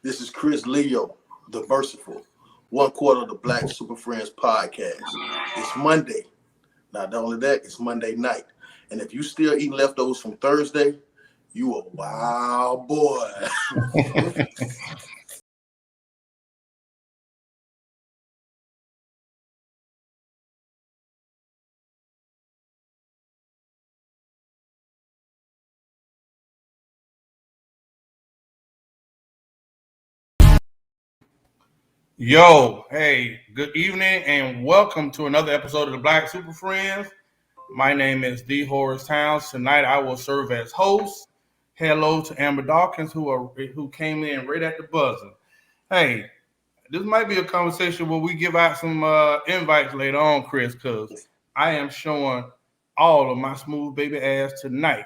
This is Chris Leo, the Merciful, one quarter of the Black Super Friends podcast. It's Monday. Not only that, it's Monday night. And if you still eating leftovers from Thursday, you a wild boy. Yo, hey, good evening and welcome to another episode of the Black Super Friends. My name is D. Horace Towns. Tonight I will serve as host. Hello to Amber Dawkins who came in right at the buzzer. Hey, this might be a conversation where we give out some invites later on, Chris, because I am showing all of my smooth baby ass tonight.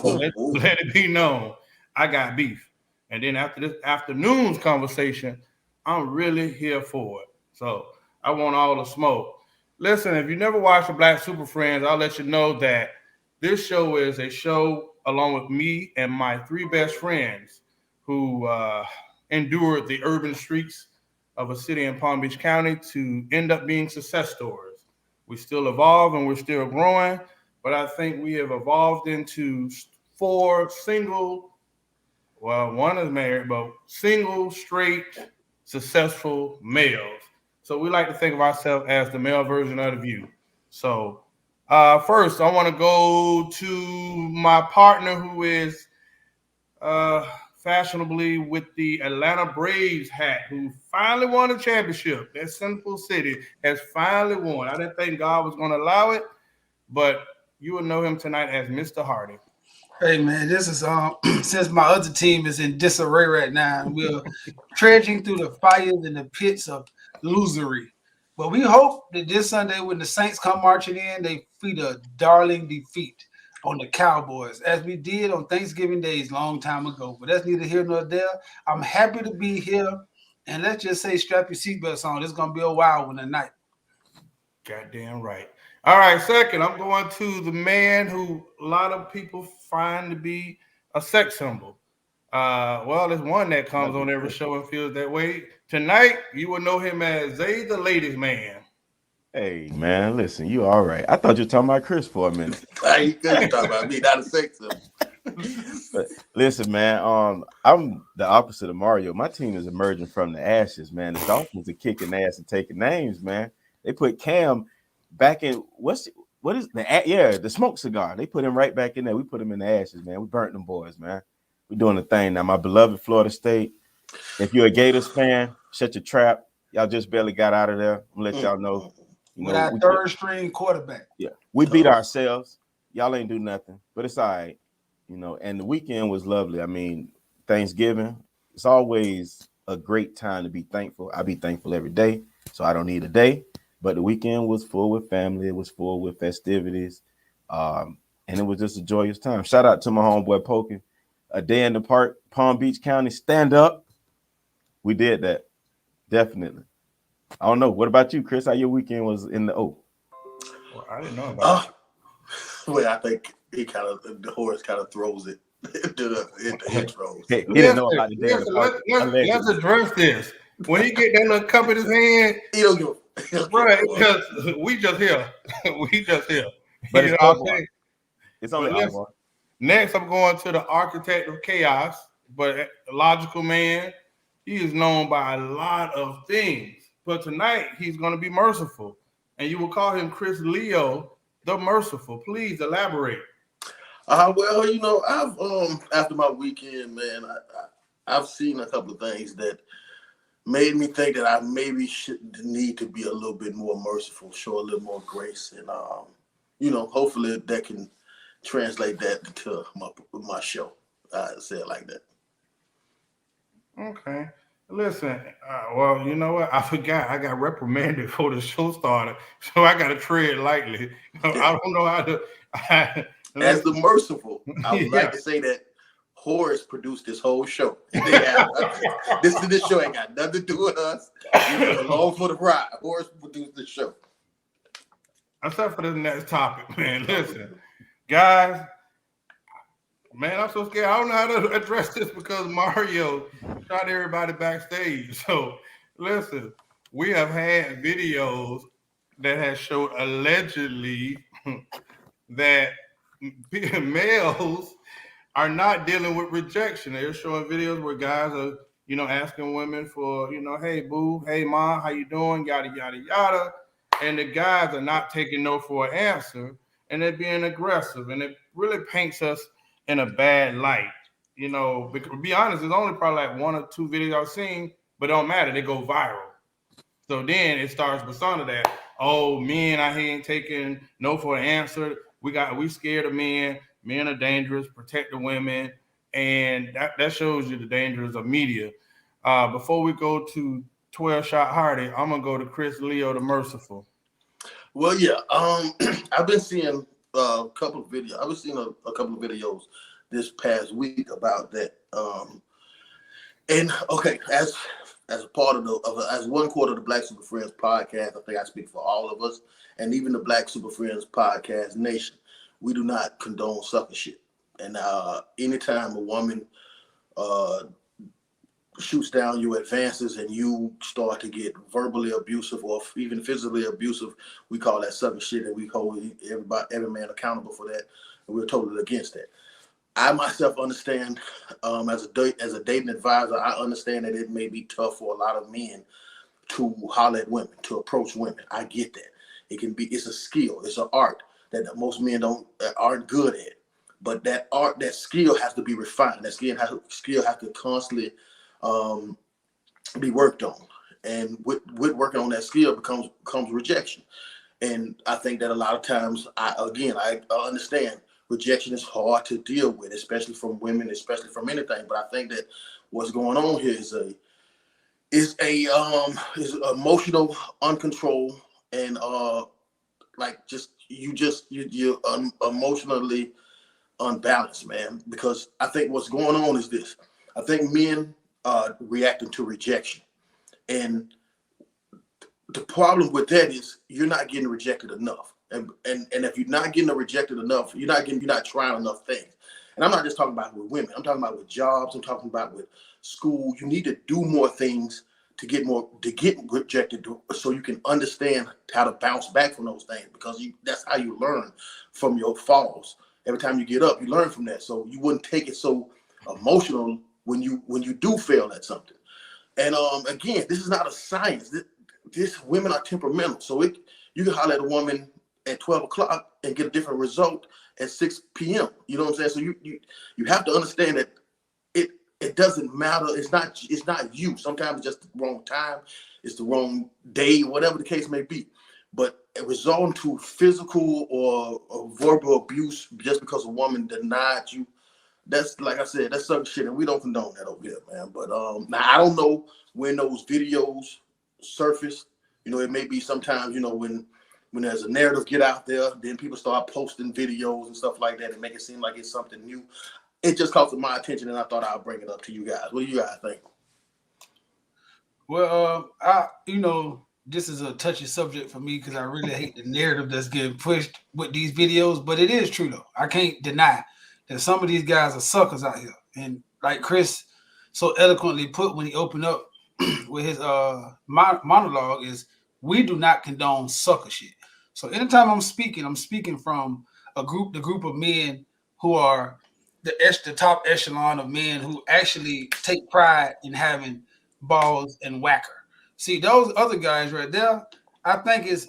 So let it be known I got beef. And then after this afternoon's conversation, I'm really here for it. So I want all the smoke. Listen, if you never watched the Black Super Friends, I'll let you know that this show is a show along with me and my three best friends who endured the urban streets of a city in Palm Beach County to end up being success stories. We still evolve and we're still growing, but I think we have evolved into four single, well, one is married, but single, straight, successful males. So we like to think of ourselves as the male version of the view. So first, I want to go to my partner who is fashionably with the Atlanta Braves hat, who finally won a championship. That Central City has finally won. I didn't think God was going to allow it, but you will know him tonight as Mr. Hardy. Hey man, this is since my other team is in disarray right now, and we're trudging through the fires and the pits of losery. But we hope that this Sunday, when the Saints come marching in, they feed a darling defeat on the Cowboys, as we did on Thanksgiving days long time ago. But that's neither here nor there. I'm happy to be here, and let's just say, strap your seatbelts on. It's gonna be a wild one tonight. Goddamn right. All right, second, I'm going to the man who a lot of people find to be a sex symbol. Well, there's one that comes on every show and feels that way. Tonight, you will know him as Zay the Ladies Man. Hey man, listen, you all right. I thought you were talking about Chris for a minute. You talking about me, not a sex symbol. But listen, man, I'm the opposite of Mario. My team is emerging from the ashes, man. The Dolphins are kicking ass and taking names, man. They put Cam back in what is the smoke cigar. They put him right back in there. We put him in the ashes, man. We burnt them boys, man. We're doing the thing now. My beloved Florida State. If you're a Gators fan, shut your trap. Y'all just barely got out of there. I'm gonna let y'all know. With our third string quarterback. Yeah, we beat ourselves. Y'all ain't do nothing, but it's all right. And the weekend was lovely. I mean, Thanksgiving, it's always a great time to be thankful. I be thankful every day, so I don't need a day. But the weekend was full with family. It was full with festivities. And it was just a joyous time. Shout out to my homeboy Poking. A day in the park, Palm Beach County, stand up. We did that. Definitely. I don't know. What about you, Chris? How your weekend was in the O? Well, I didn't know about it. Well, I think the Horace kind of throws it into the intros. He didn't know about the day in the park. Let's address this. When he get that little cup in his hand, he don't give a right, because we just here. We just here. But it's awkward. It's only awkward. Next, I'm going to the architect of chaos, but a logical man. He is known by a lot of things. But tonight, he's going to be merciful. And you will call him Chris Leo, the Merciful. Please elaborate. Well, I've after my weekend, man, I've seen a couple of things that made me think that I maybe should need to be a little bit more merciful, show a little more grace, and hopefully that can translate that to my show. I say it like that. Okay. Listen, well, you know what? I forgot. I got reprimanded before the show started, so I got to tread lightly. I don't know how to. As the merciful, I would like to say that Horace produced this whole show. This show ain't got nothing to do with us. We're along for the ride. Horace produced the show. Except for this next topic, man. Listen, guys, Man, I'm so scared. I don't know how to address this because Mario shot everybody backstage. So listen, we have had videos that has showed allegedly that males are not dealing with rejection. They're showing videos where guys are, asking women for, hey boo, hey mom, how you doing, yada yada yada, and the guys are not taking no for an answer, and they're being aggressive, and it really paints us in a bad light. Because, to be honest, there's only probably like one or two videos I've seen, but it don't matter, they go viral. So then it starts persona that, oh, men out here ain't taking no for an answer. We scared of men. Men are dangerous. Protect the women, and that shows you the dangers of media. Before we go to 12 Shot Hardy, I'm gonna go to Chris Leo the Merciful. Well, yeah. I've been seeing a couple of videos. I've been seeing a couple of videos this past week about that. And okay, as a part of as one quarter of the Black Super Friends podcast, I think I speak for all of us, and even the Black Super Friends podcast nation. We do not condone sucker shit. And anytime a woman shoots down your advances and you start to get verbally abusive or even physically abusive, we call that sucker shit, and we hold every man accountable for that. And we're totally against that. I myself understand, as a dating advisor, I understand that it may be tough for a lot of men to holler at women, to approach women. I get that. It's a skill, it's an art that most men aren't good at. But that skill has to be refined. That skill has to constantly be worked on. And with working on that skill comes rejection. And I think that a lot of times, I understand rejection is hard to deal with, especially from women, especially from anything. But I think that what's going on here is emotional uncontrol, and you're emotionally unbalanced, man. Because I think what's going on is this. I think men are reacting to rejection, and the problem with that is you're not getting rejected enough. And if you're not getting rejected enough, you're not trying enough things. And I'm not just talking about with women. I'm talking about with jobs. I'm talking about with school. You need to do more things to get rejected, so you can understand how to bounce back from those things, because that's how you learn from your falls. Every time you get up, you learn from that. So you wouldn't take it so emotional when you do fail at something. And again, this is not a science. This women are temperamental. So you can holler at a woman at 12 o'clock and get a different result at 6 p.m. You know what I'm saying? So you have to understand that it doesn't matter. It's not you. Sometimes it's just the wrong time. It's the wrong day, whatever the case may be. But resorting to physical or verbal abuse just because a woman denied you, that's, like I said, that's some shit, and we don't condone that over here, man. But now I don't know when those videos surface. It may be sometimes, when there's a narrative get out there, then people start posting videos and stuff like that and make it seem like it's something new. It just caught my attention, and I thought I'd bring it up to you guys. What do you guys think? Well, this is a touchy subject for me because I really hate the narrative that's getting pushed with these videos, but it is true, though. I can't deny that some of these guys are suckers out here. And like Chris so eloquently put when he opened up with his monologue, is we do not condone sucker shit. So anytime I'm speaking from the group of men who are the top echelon of men who actually take pride in having balls and whacker. See, those other guys right there, I think is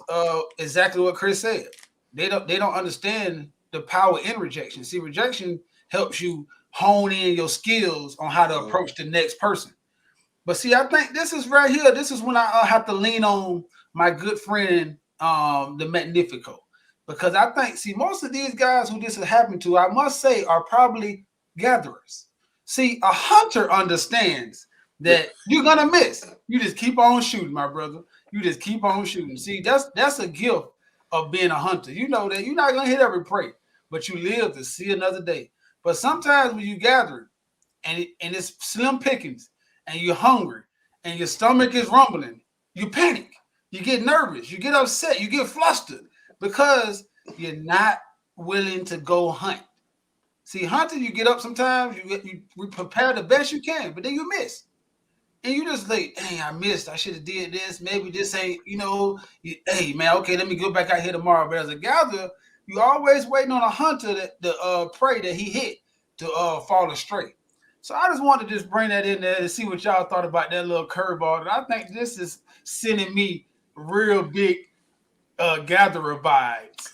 exactly what Chris said. They don't understand the power in rejection. See, rejection helps you hone in your skills on how to approach the next person. But see, I think this is right here. This is when I have to lean on my good friend, the Magnifico. Because I think, see, most of these guys who this has happened to, I must say, are probably gatherers. See, a hunter understands that you're gonna miss. You just keep on shooting, my brother. You just keep on shooting. See, that's a gift of being a hunter. You know that you're not gonna hit every prey, but you live to see another day. But sometimes when you gather and it's slim pickings and you're hungry and your stomach is rumbling, you panic, you get nervous, you get upset, you get flustered because you're not willing to go hunt. See, hunting, you get up sometimes, you prepare the best you can, but then you miss. And you just like, dang, I missed. I should have did this. Maybe this ain't, hey man, okay, let me go back out here tomorrow. But as a gatherer, you always waiting on a hunter the prey that he hit to fall astray. So I just wanted to just bring that in there to see what y'all thought about that little curveball. And I think this is sending me real big gatherer vibes.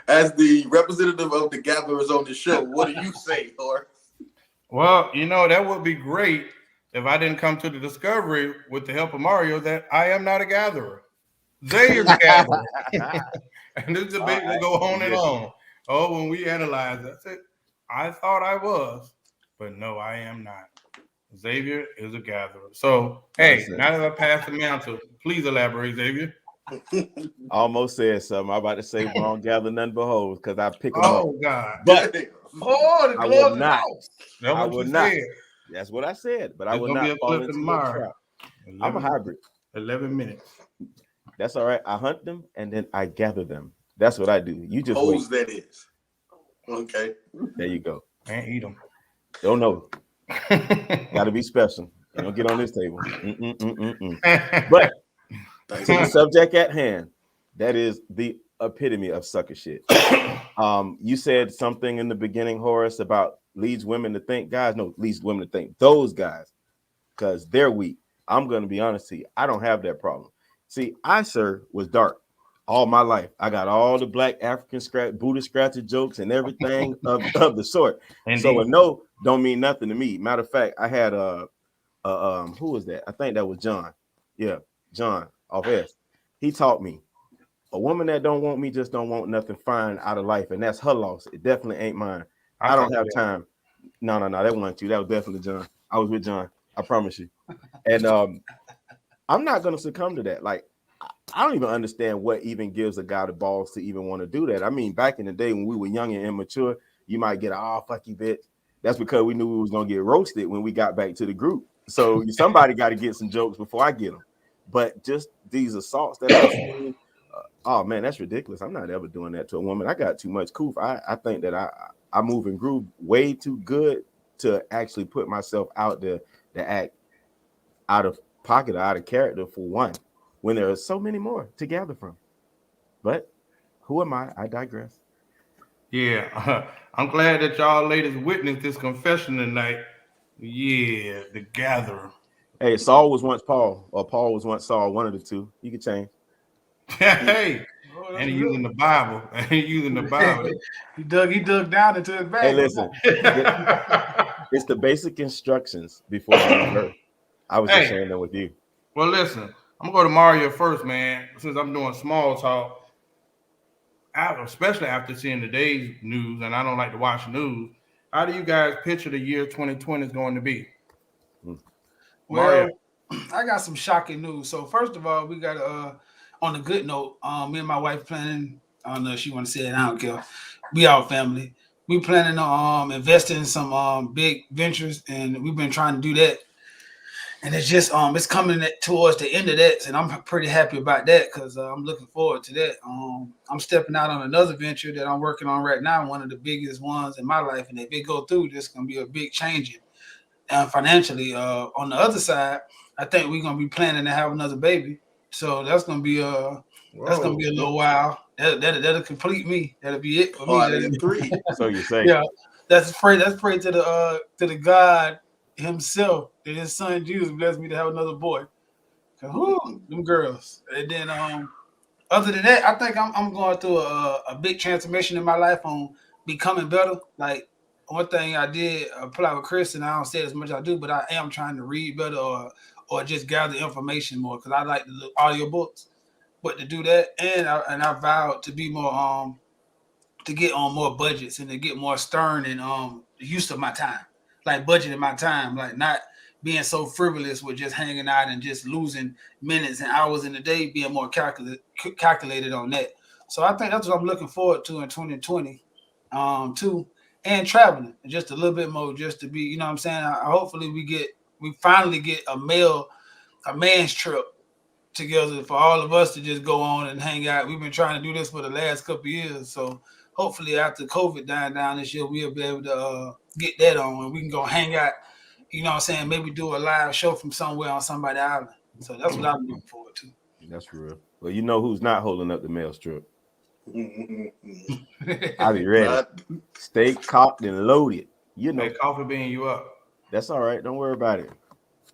As the representative of the gatherers on the show, what do you say, Horace? Well, that would be great if I didn't come to the discovery with the help of Mario that I am not a gatherer. Xavier's a gatherer. And this debate will go on and on. Oh, when we analyze it, I thought I was, but no, I am not. Xavier is a gatherer. So, hey, now that I passed the mantle, please elaborate, Xavier. Almost said something. I'm about to say we don't gather none but hoes because I pick them up. Oh, God. But the gloves I will not. I will not. That's what I said. But I will not fall into the trap. I'm a hybrid. 11 minutes. That's all right. I hunt them and then I gather them. That's what I do. You just hoes, wait. that is. Okay. There you go. And eat them. Don't know. Got to be special. You don't get on this table. But to the subject at hand, that is the epitome of sucker shit. You said something in the beginning, Horace, about leads women to think guys. No, leads women to think those guys because they're weak. I'm going to be honest to you. I don't have that problem. See, I, sir, was dark all my life. I got all the black African Buddha scratcher jokes and everything of the sort. Indeed. So a no don't mean nothing to me. Matter of fact, I had who was that? I think that was John. Yeah, John off S. He taught me a woman that don't want me just don't want nothing fine out of life, and that's her loss. It definitely ain't mine. I don't have time. No, that wasn't you. That was definitely John. I was with John. I promise you. And I'm not gonna succumb to that. Like, I don't even understand what even gives a guy the balls to even want to do that. I mean, back in the day when we were young and immature, you might get fuck you, bitch. That's because we knew we was gonna get roasted when we got back to the group. So somebody got to get some jokes before I get them. But just these assaults that I've seen, oh man, that's ridiculous. I'm not ever doing that to a woman. I got too much coof. I think that I move and groove way too good to actually put myself out there to act out of pocket or out of character for one, when there are so many more to gather from. But who am I? I digress. Yeah, I'm glad that y'all ladies witnessed this confession tonight. Yeah, the gatherer. Hey, Saul was once Paul, or Paul was once Saul. One of the two. You can change. Hey, and he using the Bible. He dug down into his bag. Hey, listen, it's the basic instructions before you leave Earth. I was just sharing that with you. Well, listen, I'm gonna go to Mario first, man. Since I'm doing small talk, especially after seeing today's news, and I don't like to watch news. How do you guys picture the year 2020 is going to be? Well, Mario. I got some shocking news. So first of all, we got on a good note, me and my wife planning. I don't know if she want to say it. I don't care. We all family. We planning on investing in some big ventures, and we've been trying to do that. And it's just it's coming towards the end of that, and I'm pretty happy about that because I'm looking forward to that. I'm stepping out on another venture that I'm working on right now, one of the biggest ones in my life, and if it go through, this is gonna be a big change financially. On the other side, I think we're gonna be planning to have another baby, so that's gonna be a little while. That'll complete me. That'll be it for me. 3. So you say? Yeah, that's pray to the God himself that his son Jesus blessed me to have another boy. Them girls. And then other than that, I think I'm going through a big transformation in my life on becoming better. Like one thing I did apply with Chris, and I don't say it as much as I do, but I am trying to read better or just gather information more because I like the audio books. But to do that, and I vowed to be more to get on more budgets and to get more stern and the use of my time. Like budgeting my time, like not being so frivolous with just hanging out and just losing minutes and hours in the day, being more calculated on that. So I think that's what I'm looking forward to in 2020, too, and traveling just a little bit more, just to be, you know what I'm saying? Hopefully we finally get a man's trip together for all of us to just go on and hang out. We've been trying to do this for the last couple of years, so hopefully after COVID dying down this year, we'll be able to get that on and we can go hang out. You know what I'm saying? Maybe do a live show from somewhere on somebody's island. So that's what I'm looking forward to. That's real. Well, you know who's not holding up the mail strip? Mm-mm. I'll be ready. Not- Stay cocked and loaded. You know. Hey, coffee bean you up. That's all right. Don't worry about it.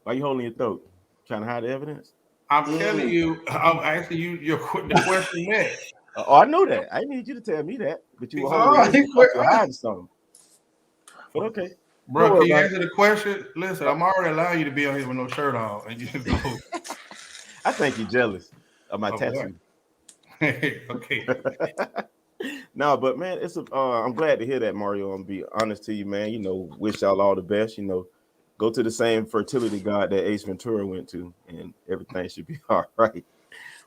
Why you holding your throat? Trying to hide the evidence? I'm telling you, I'm asking you the question next. Oh, I know that. I need you to tell me that, but you were Oh, holding he it quit. like you're hiding something. But okay. Bro, Don't can worry you about answer the question? Listen, I'm already allowing you to be on here with no shirt on. And you just go, I think you're jealous of my Oh, tattoo. okay. No, but man, it's I'm glad to hear that, Mario. I'm be honest to you, man. You know, wish y'all all the best. You know, go to the same fertility god that Ace Ventura went to, and everything should be all right.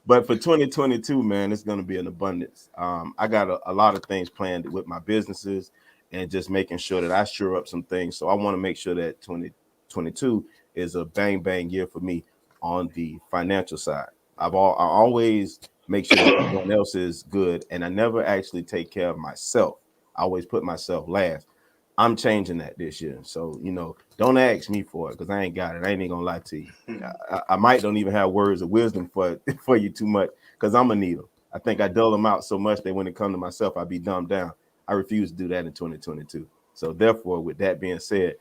But for 2022, man, it's gonna be an abundance. I got a lot of things planned with my businesses and just making sure that I shore up some things. So I want to make sure that 2022 is a bang bang year for me on the financial side. I always make sure that everyone else is good, and I never actually take care of myself. I always put myself last. I'm changing that this year. So, you know, don't ask me for it because I ain't got it. I ain't even gonna lie to you. I might don't even have words of wisdom for you too much because I'm gonna need them. I think I dull them out so much that when it comes to myself, I be dumbed down. I refuse to do that in 2022. So therefore, with that being said,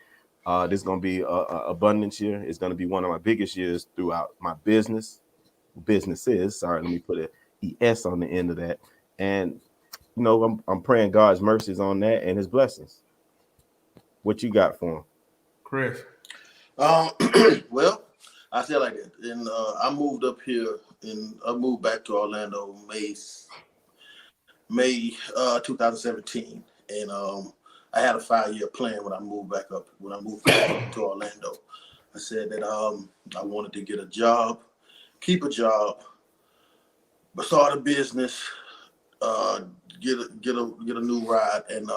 this is gonna be a abundance year. It's gonna be one of my biggest years throughout my businesses. Sorry, let me put a ES on the end of that. And you know, I'm praying God's mercies on that and his blessings. What you got for him? Chris. Well, I said like that. And I moved up here and I moved back to Orlando May 2017. And I had a 5-year plan when I moved back up to Orlando. I said that I wanted to get a job, keep a job, but start a business, get a new ride, and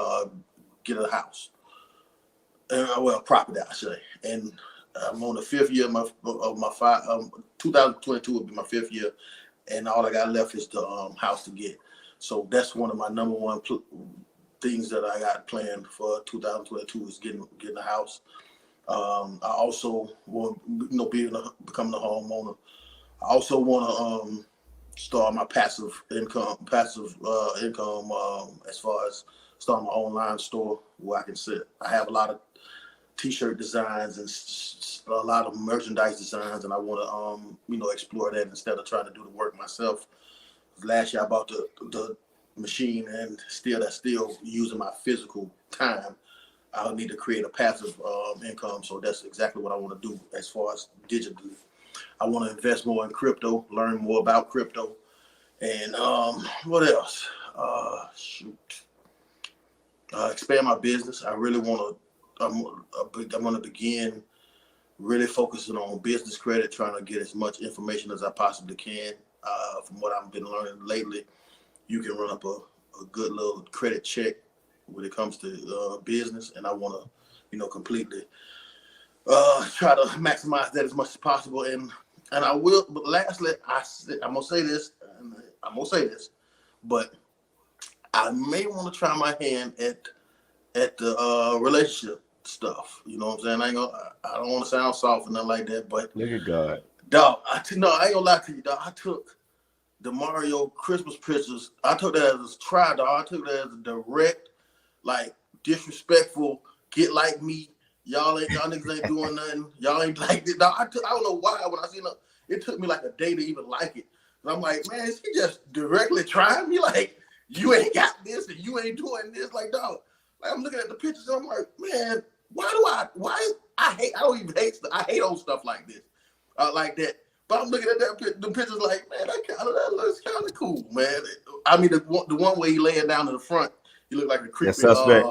get a house. Property, I say. And I'm on the 5th year of my 2022 will be my 5th year, and all I got left is the house to get. So that's one of my number one things that I got planned for 2022 is getting a house. I also want, becoming a homeowner. I also want to start my passive income as far as starting my online store where I can sit. I have a lot of T-shirt designs and a lot of merchandise designs, and I want to explore that instead of trying to do the work myself. Last year I bought the machine, and still using my physical time. I'll need to create a passive income, so that's exactly what I want to do as far as digitally. I want to invest more in crypto, learn more about crypto, and what else? Expand my business. I really want to. I'm going to begin really focusing on business credit, trying to get as much information as I possibly can. From what I've been learning lately, you can run up a good little credit check when it comes to business, and I want to, completely try to maximize that as much as possible. And I will. But lastly, I'm gonna say this, but I may want to try my hand at the relationship stuff. You know what I'm saying? I don't want to sound soft or nothing like that, but Look at God. dog, I ain't gonna lie to you, dog. I took the Mario Christmas pictures. I took that as a try, dog. I took that as a direct, like, disrespectful, get like me. Y'all niggas ain't doing nothing. Y'all ain't like this, dog. I don't know why when I seen it took me like a day to even like it. And I'm like, man, is he just directly trying me? Like, you ain't got this and you ain't doing this. Like, dog. Like, I'm looking at the pictures and I'm like, man, I hate on stuff like this, like that. But I'm looking at the pictures like, man, that looks kind of cool, man. I mean, the one where he laying down in the front, he looked like a creepy suspect.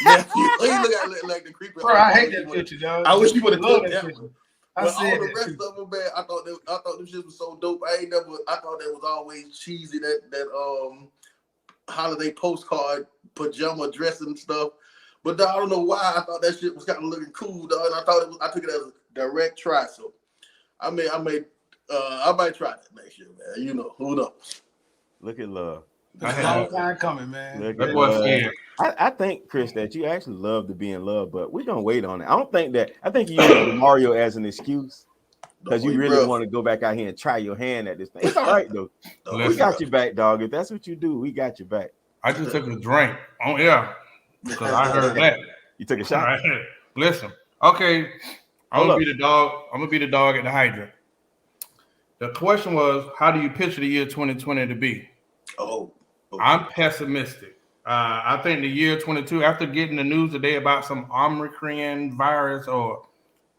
nephew. He look like the creepy. Bro, I hate that picture, dog. I wish you would have Love took that picture. one. I But said all the that rest too. of them, man, I thought them shit was so dope. I thought that was always cheesy. That holiday postcard pajama dressing and stuff. But dog, I don't know why I thought that shit was kind of looking cool, dog. And I took it as a direct try. So I made I might try that next year, man. You know, who knows? Look at love. I It's a had long that. time coming, man. Look That at boy love. said, I think, Chris, that you actually love to be in love, but we're gonna wait on it. I don't think that. I think you use Mario as an excuse because No, you he really rough. want to go back out here and try your hand at this thing. It's all right though. No, We he listen, got rough. your back, dog. If that's what you do, we got your back. I just took a drink on air because I heard that. You took a All shot. right. Listen, okay, I'm Hold gonna up. be the dog. I'm gonna be the dog at the hydrant. The question was, how do you picture the year 2020 to be? Oh, okay. I'm pessimistic. I think the year 22, after getting the news today about some Omicron virus or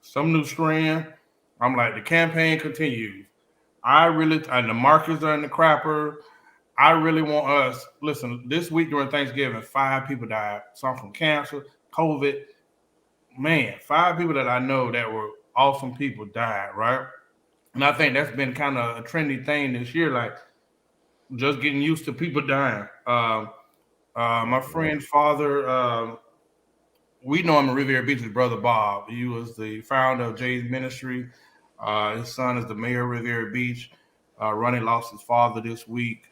some new strain, I'm like, the campaign continues. And the markets are in the crapper. I really want us. Listen, this week during Thanksgiving, 5 people died. Some from cancer, COVID. Man, 5 people that I know that were awesome people died, right? And I think that's been kind of a trendy thing this year, like just getting used to people dying. My friend's father, we know him in Riviera Beach, his brother Bob. He was the founder of Jay's Ministry. His son is the mayor of Riviera Beach. Ronnie lost his father this week,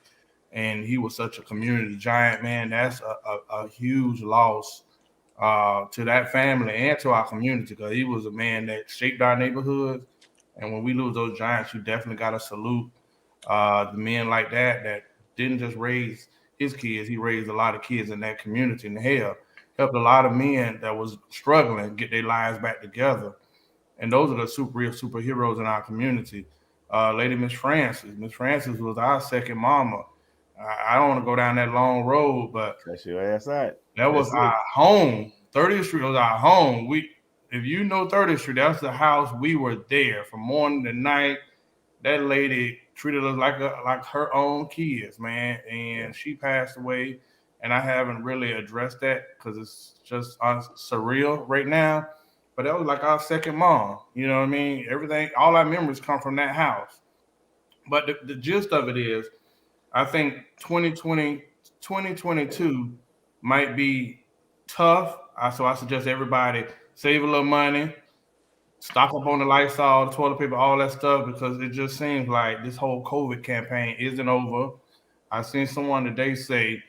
and he was such a community giant, man. That's a huge loss to that family and to our community because he was a man that shaped our neighborhoods. And when we lose those giants, you definitely got to salute the men like that didn't just raise his kids, he raised a lot of kids in that community. And hell, helped a lot of men that was struggling get their lives back together. And those are the real superheroes in our community. Lady Miss Francis. Miss Francis was our second mama. I don't want to go down that long road, but That's your ass out. that was That's it. our home. 30th Street was our home. If you know 30th Street, that's the house we were there from morning to night. That lady treated us like her own kids, man. Yeah. And she passed away, and I haven't really addressed that because it's just surreal right now. But that was like our second mom. You know what I mean? Everything, all our memories come from that house. But the gist of it is, I think 2022 might be tough. So I suggest everybody save a little money, stock up on the Lysol, the toilet paper, all that stuff, because it just seems like this whole COVID campaign isn't over. I seen someone today say,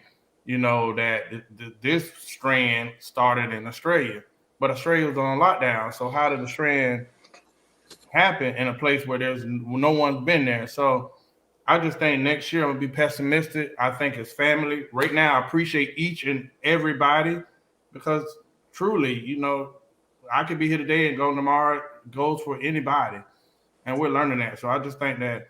that this strand started in Australia, but Australia was on lockdown. So how did the strand happen in a place where there's no one's been there? So I just think next year I'm gonna be pessimistic. I think it's family. Right now, I appreciate each and everybody because truly, I could be here today and go tomorrow. Goes for anybody, and we're learning that. So I just think that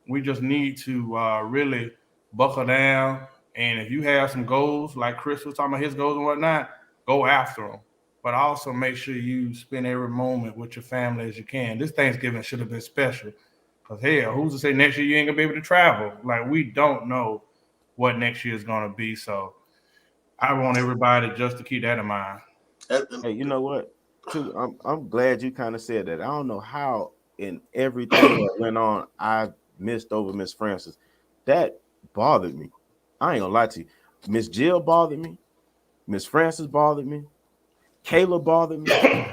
we just need to really buckle down. And if you have some goals, like Chris was talking about his goals and whatnot, go after them. But also make sure you spend every moment with your family as you can. This Thanksgiving should have been special. Because hell, who's to say next year you ain't gonna be able to travel? Like we don't know what next year is gonna be. So I want everybody just to keep that in mind. Hey, you know what? Too, I'm glad you kind of said that. I don't know how in everything that went on, I missed over Miss Francis. That bothered me. I ain't gonna lie to you. Miss Jill bothered me. Miss Francis bothered me. Kayla bothered me.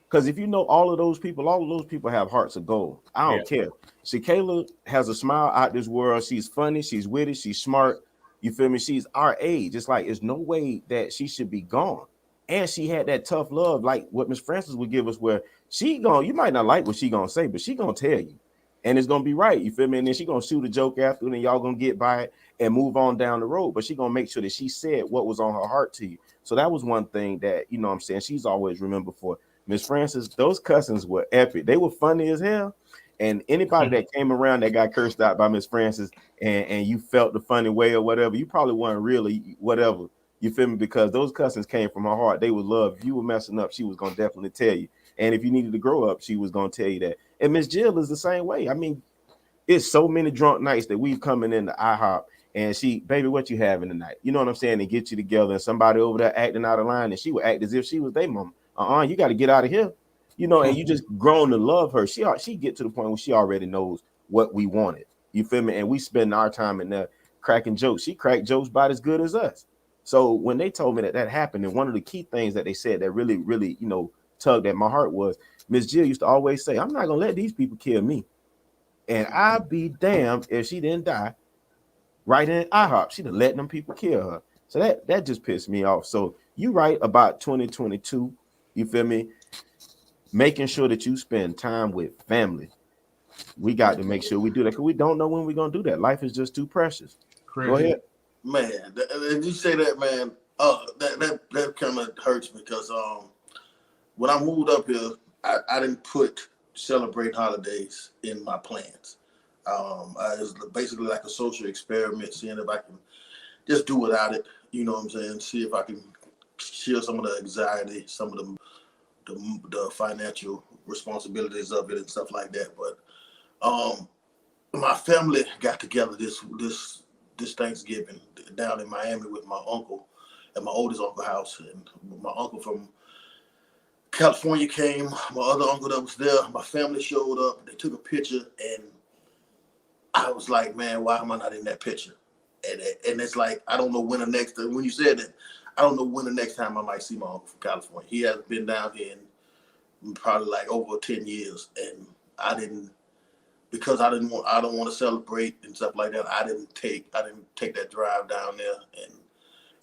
Because if you know all of those people have hearts of gold. I Yeah. don't care. See, Kayla has a smile out this world. She's funny. She's witty. She's smart. You feel me? She's our age. It's like there's no way that she should be gone. And she had that tough love, like what Miss Francis would give us, where you might not like what she gonna say, but she gonna tell you, and it's gonna be right. You feel me? And then she gonna shoot a joke after, and then y'all gonna get by it and move on down the road. But she gonna make sure that she said what was on her heart to you. So that was one thing that what I'm saying she's always remembered for. Miss Francis, those cousins were epic. They were funny as hell. And anybody that came around that got cursed out by Miss Francis and you felt the funny way or whatever, you probably weren't really whatever. You feel me? Because those cousins came from her heart. They would love. If you were messing up, she was gonna definitely tell you. And if you needed to grow up, she was gonna tell you that. And Miss Jill is the same way. I mean, it's so many drunk nights that we've coming into IHOP and she, baby, what you having tonight? You know what I'm saying? And get you together and somebody over there acting out of line and she would act as if she was their mom. You got to get out of here. And you just grown to love her. She get to the point where she already knows what we wanted. You feel me? And we spend our time in there cracking jokes. She cracked jokes about as good as us. So when they told me that happened, and one of the key things that they said that really, really, tugged at my heart was Miss Jill used to always say, I'm not gonna let these people kill me. And I'd be damned if she didn't die right in IHOP. She'd have let them people kill her. So that just pissed me off. So you right about 2022. You feel me? Making sure that you spend time with family. We got to make sure we do that because we don't know when we're gonna do that. Life is just too precious. Go ahead. Man, and you say that, man, that kind of hurts because when I moved up here, I didn't put celebrate holidays in my plans. It was basically like a social experiment, seeing if I can just do without it. You know what I'm saying? See if I can share some of the anxiety, some of the financial responsibilities of it and stuff like that. But my family got together this Thanksgiving down in Miami with my uncle at my oldest uncle house, and my uncle from California came. My other uncle that was there, my family showed up. They took a picture, and I was like, man, why am I not in that picture? And it's like, I don't know when when you said that, I don't know when the next time I might see my uncle from California. He hasn't been down here in probably like over 10 years, and because I don't want to celebrate and stuff like that. I didn't take that drive down there, and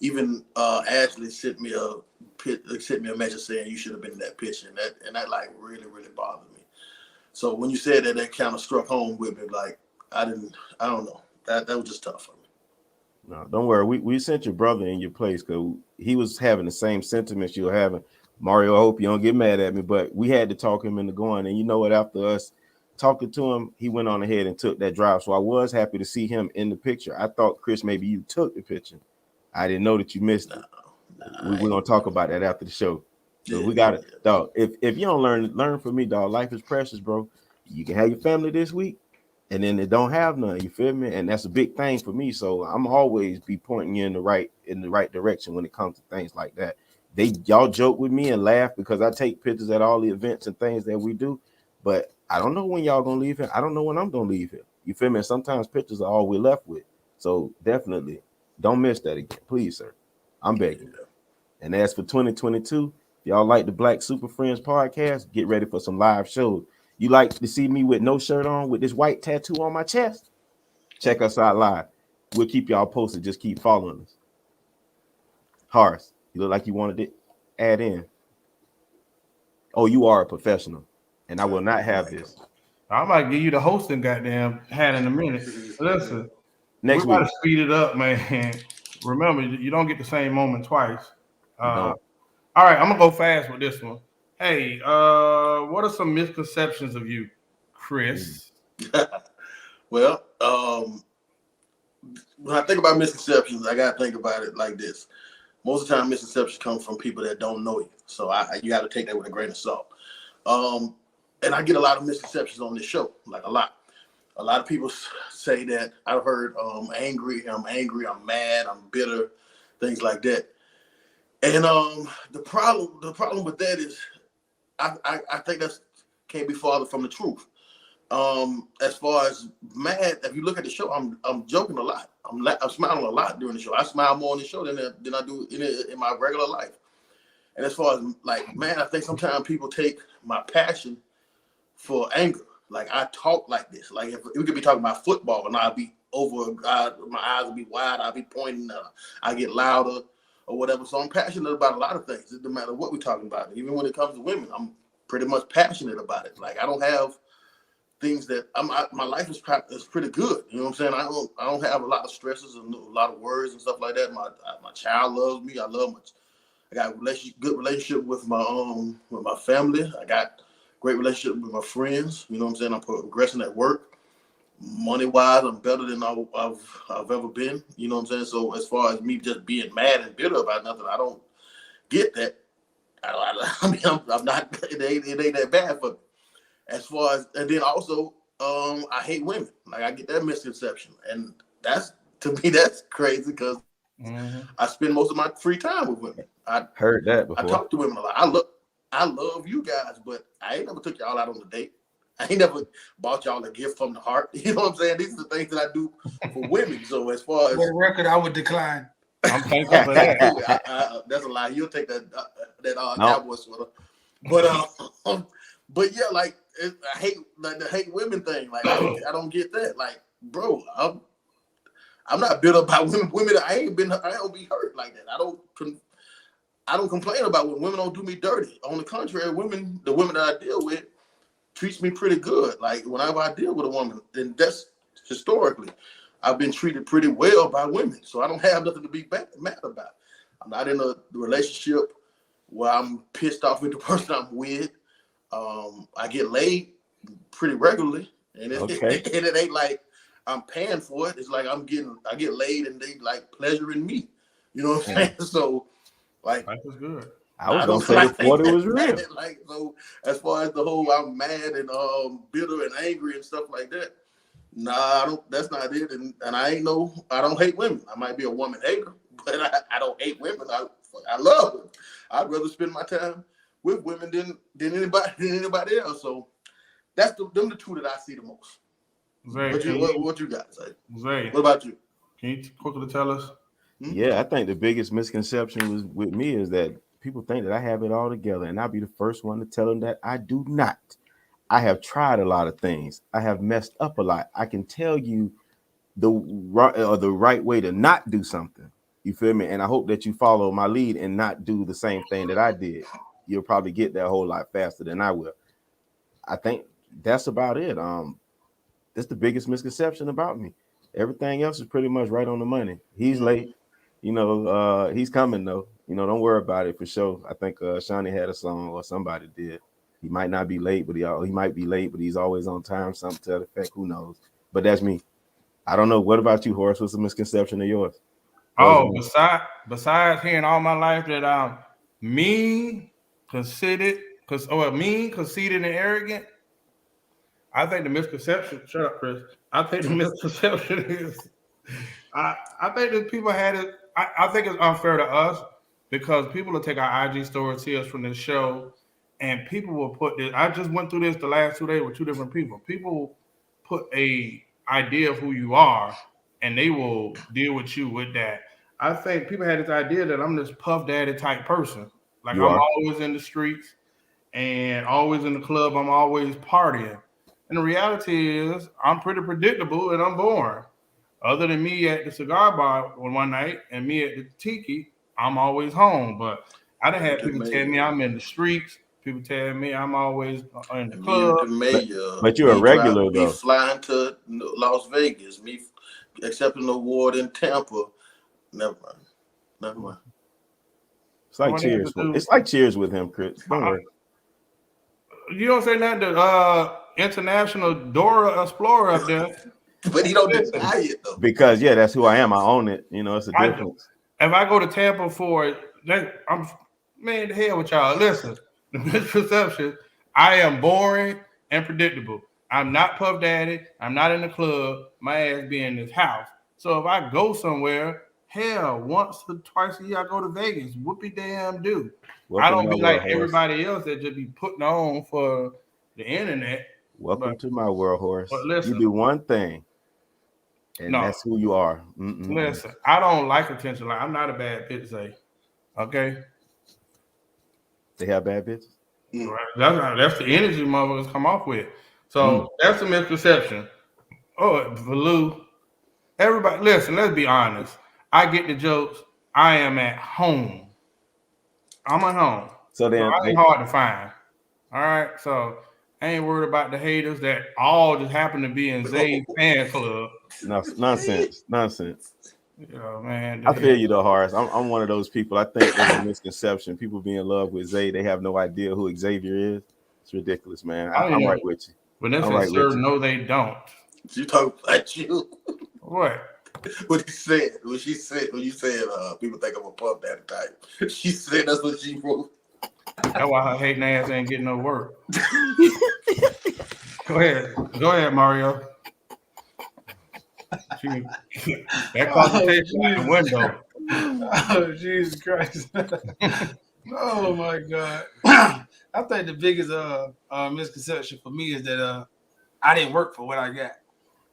even Ashley sent me a message saying you should have been in that picture, and that like really bothered me. So when you said that, that kind of struck home with me. Like I don't know, that was just tough for me. No, don't worry. We sent your brother in your place because he was having the same sentiments you were having. Mario, I hope you don't get mad at me, but we had to talk him into going. And you know what? After us talking to him, he went on ahead and took that drive. So I was happy to see him in the picture. I thought, Chris, maybe you took the picture. I didn't know that you missed it. We're gonna talk about that after the show. So we got it, dog. If you don't learn from me, dog. Life is precious, bro. You can have your family this week, and then they don't have none. You feel me? And that's a big thing for me. So I'm always be pointing you in the right direction when it comes to things like that. Y'all joke with me and laugh because I take pictures at all the events and things that we do, but I don't know when y'all gonna leave here. I don't know when I'm gonna leave here. You feel me? And sometimes pictures are all we're left with. So definitely don't miss that again, please, sir. I'm begging you. And as for 2022, if y'all like the Black Super Friends podcast, get ready for some live shows. You like to see me with no shirt on with this white tattoo on my chest? Check us out live. We'll keep y'all posted. Just keep following us. Horace, you look like you wanted to add in. Oh, you are a professional, and I will not have this. I might give you the hosting goddamn hat in a minute. Listen, Next we got week. to speed it up, man. Remember, you don't get the same moment twice. All right, I'm gonna go fast with this one. Hey, what are some misconceptions of you, Chris? Well, when I think about misconceptions, I gotta think about it like this. Most of the time, misconceptions come from people that don't know you, so you got to take that with a grain of salt. And I get a lot of misconceptions on this show, like a lot. A lot of people say that I've heard I'm angry, I'm mad, I'm bitter, things like that. And the problem with that is I think that's can't be farther from the truth. As far as mad, if you look at the show, I'm joking a lot. I'm smiling a lot during the show. I smile more on the show than I do in my regular life. And as far as like, man, I think sometimes people take my passion for anger. Like I talk like this. Like if we could be talking about football and I'll be my eyes will be wide. I'll be pointing. I get louder or whatever. So I'm passionate about a lot of things. It doesn't matter what we're talking about. Even when it comes to women, I'm pretty much passionate about it. Like I don't have things that my life is pretty good. You know what I'm saying? I don't have a lot of stresses and a lot of worries and stuff like that. My child loves me. I got good relationship with my family. I got great relationship with my friends. You know what I'm saying? I'm progressing at work. Money wise, I'm better than I've ever been. You know what I'm saying? So as far as me just being mad and bitter about nothing, I don't get that. I mean, I'm not. It ain't that bad for me. As far as, and then also, I hate women. Like I get that misconception, and that's crazy because I spend most of my free time with women. I heard that before. I talk to women a lot. I love you guys, but I ain't never took y'all out on a date. I ain't never bought y'all a gift from the heart. You know what I'm saying? These are the things that I do for women. So as far as for the record, I would decline. I'm thankful for that. That's a lie. You'll take that Cowboy sweater. But yeah, like I hate like the hate women thing. Like I don't get that. Like, bro, I'm not bitter about women. Women, I don't be hurt like that. I don't complain about when women don't do me dirty. On the contrary, the women that I deal with treats me pretty good. Like whenever I deal with a woman, and that's historically, I've been treated pretty well by women. So I don't have nothing to be mad about. I'm not in a relationship where I'm pissed off with the person I'm with. I get laid pretty regularly, and it ain't like I'm paying for it. It's like I get laid and they like pleasuring me. You know what I'm saying? So like Life is good. I was gonna say before it was real. Like, so as far as the whole I'm mad and bitter and angry and stuff like that, nah, I don't. That's not it. And I don't hate women. I might be a woman hater, but I don't hate women. I love them. I'd rather spend my time with women than anybody else. So that's them the two that I see the most. Zay, what you got, Zay? Zay, what about you? Can you quickly tell us? Yeah, I think the biggest misconception with me is that people think that I have it all together, and I'll be the first one to tell them that I do not. I have tried a lot of things. I have messed up a lot. I can tell you the right way to not do something. You feel me? And I hope that you follow my lead and not do the same thing that I did. You'll probably get there a whole lot faster than I will. I think that's about it. That's the biggest misconception about me. Everything else is pretty much right on the money. He's late. He's coming though. Don't worry about it for sure. I think Shawnee had a song or somebody did. He might not be late, but he might be late, but he's always on time. Something to that effect. Who knows? But that's me. I don't know. What about you, Horace? What's the misconception of yours? Besides hearing all my life that I'm mean, conceited, and arrogant, I think the misconception. Shut up, Chris. I think the misconception is, I think that people had it. I think it's unfair to us because people will take our IG stories, see us from this show, and people will put this. I just went through this the last 2 days with 2 different people. People put a idea of who you are, and they will deal with you with that. I think people had this idea that I'm this puff daddy type person. Like I'm always in the streets and always in the club. I'm always partying. And the reality is I'm pretty predictable and I'm boring. Other than me at the cigar bar one night and me at the tiki, I'm always home. But I done had people tell me I'm in the streets. People tell me I'm always in the club. But you're a regular though. Me flying to Las Vegas, me accepting an award in Tampa. Never mind. It's like cheers. It's like cheers with him, Chris. Don't worry. You don't say nothing to international Dora Explorer up there. But he don't deny it though. Because that's who I am. I own it. It's a difference. If I go to Tampa for it, I'm the hell with y'all. Listen, the misperception, I am boring and predictable. I'm not Puff Daddy. I'm not in the club. My ass be in this house. So if I go somewhere, hell, once or twice a year I go to Vegas. Whoopie damn do. I don't be like everybody else that just be putting on for the internet. Welcome to my world, Horace. But listen, you do one thing, and that's who you are. Listen, I don't like attention. Like I'm not a bad bitch, say. Okay. They have bad bitches. Right. That's the energy motherfuckers come off with. So that's a misconception. Oh, Valou. Everybody, listen. Let's be honest. I get the jokes. I am at home. I'm at home. So I ain't hard to find. All right. So I ain't worried about the haters that all just happen to be in Zay's fan club. No, nonsense. Man. I feel you though, Horace. I'm one of those people. I think there's a misconception. People be in love with Zay. They have no idea who Xavier is. It's ridiculous, man. I'm right with you. Vanessa right said, no, they don't. You talking about you? What? What he said? When you said people think I'm a puff daddy type. She said that's what she wrote. That's why her hating ass ain't getting no work. Go ahead, Mario. That conversation out the window. Oh, Jesus Christ. Oh my God. I think the biggest misconception for me is that I didn't work for what I got.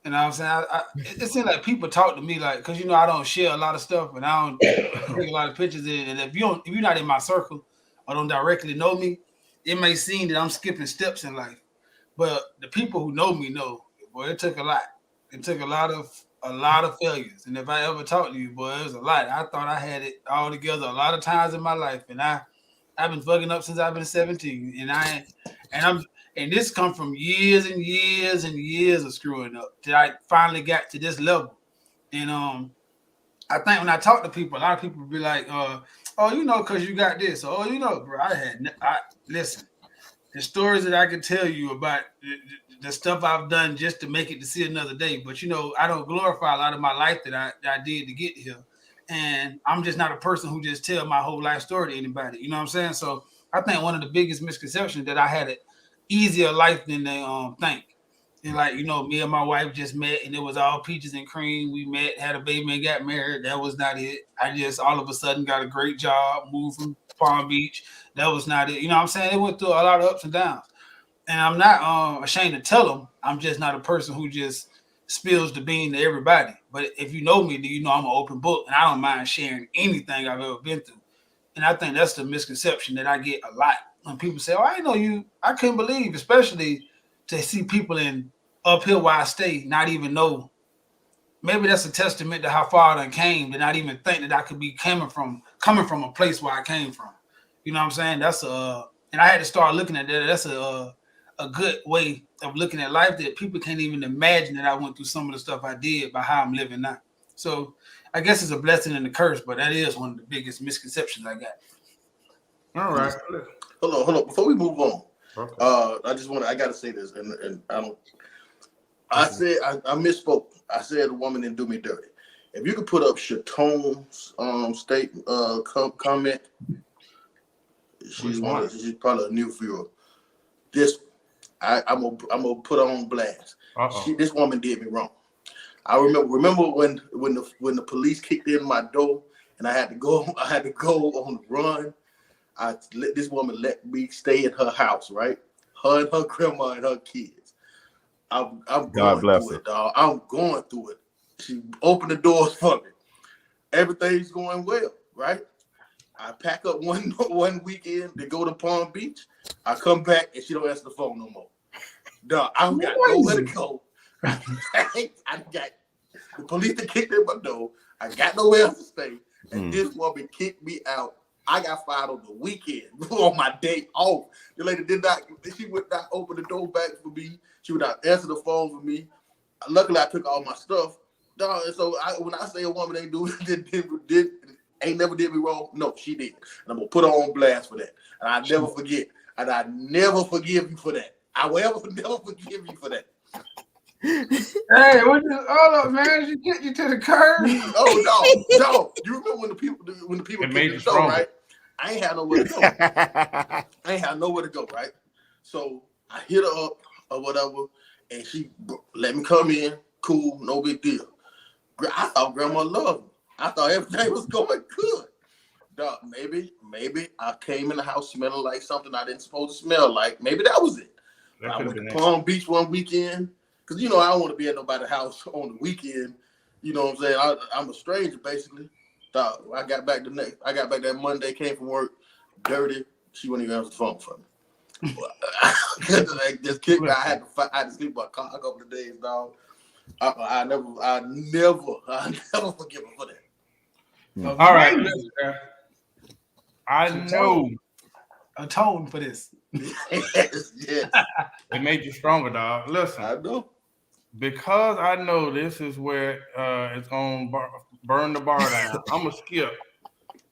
You know what I'm saying? It seems like people talk to me like, because I don't share a lot of stuff and I don't take a lot of pictures in. And if you're not in my circle or don't directly know me, it may seem that I'm skipping steps in life. But the people who know me know, boy, it took a lot. It took a lot of failures. And if I ever talked to you, boy, it was a lot. I thought I had it all together a lot of times in my life, and I've been fucking up since I've been 17, and this come from years and years and years of screwing up till I finally got to this level. And I think when I talk to people, a lot of people be like, oh, because you got this. Or, oh, bro, listen, the stories that I can tell you about the stuff I've done just to make it to see another day. But, I don't glorify a lot of my life that I did to get here. And I'm just not a person who just tell my whole life story to anybody. You know what I'm saying? So I think one of the biggest misconceptions that I had an easier life than they think. And me and my wife just met, and it was all peaches and cream. We met, had a baby, and got married. That was not it. I just all of a sudden got a great job, moved from Palm Beach. That was not it. You know what I'm saying? It went through a lot of ups and downs. And I'm not ashamed to tell them. I'm just not a person who just spills the bean to everybody. But if you know me, then you know I'm an open book, and I don't mind sharing anything I've ever been through. And I think that's the misconception that I get a lot when people say, "Oh, I know you." I couldn't believe, especially to see people in up here where I stay, not even know. Maybe that's a testament to how far I came, to not even think that I could be coming from a place where I came from. You know what I'm saying? And I had to start looking at that. That's a good way of looking at life, that people can't even imagine that I went through some of the stuff I did by how I'm living now. So I guess it's a blessing and a curse, but that is one of the biggest misconceptions I got. All right. Hold on. Before we move on, Okay. I gotta say this, and I misspoke. I said the woman didn't do me dirty. If you could put up Chatone's comment, she's probably a new viewer. I'm gonna put her on blast. This woman did me wrong. I remember when the police kicked in my door and I had to go on the run. This woman let me stay in her house, right? Her and her grandma and her kids. I'm going through it, dog. I'm going through it. She opened the doors for me. Everything's going well, right? I pack up one weekend to go to Palm Beach. I come back and she don't answer the phone no more. Dog, I don't got nowhere to go. I got the police that kicked in my door. I got nowhere else to stay. And this woman kicked me out. I got fired on the weekend on my day off. The lady she would not open the door back for me. She would not answer the phone for me. Luckily, I took all my stuff. Dog, and so when I say a woman ain't never did me wrong, no, she did. And I'm going to put her on blast for that. And I never forget. And I never forgive you for that. I will never forgive you for that. Hey, hold up, man. She kicked you to the curb. Oh, no. You remember when the people kicked the door, right? I ain't had nowhere to go. Right? So I hit her up or whatever, and she let me come in. Cool, no big deal. I thought grandma loved me. I thought everything was going good. Dog, maybe I came in the house smelling like something I didn't supposed to smell like. Maybe that was it. I went to Palm Beach one weekend. Because, I don't want to be at nobody's house on the weekend. You know what I'm saying? I'm a stranger, basically. I got back that Monday, came from work, dirty. She wouldn't even answer the phone for me. Just kicked me. I had to sleep by car a couple of days, dog. I never forgive her for that. All right. I know. Atone for this. Yes. It made you stronger, dog. Listen. I know. Because I know this is where it's going to burn the bar down, I'm going to skip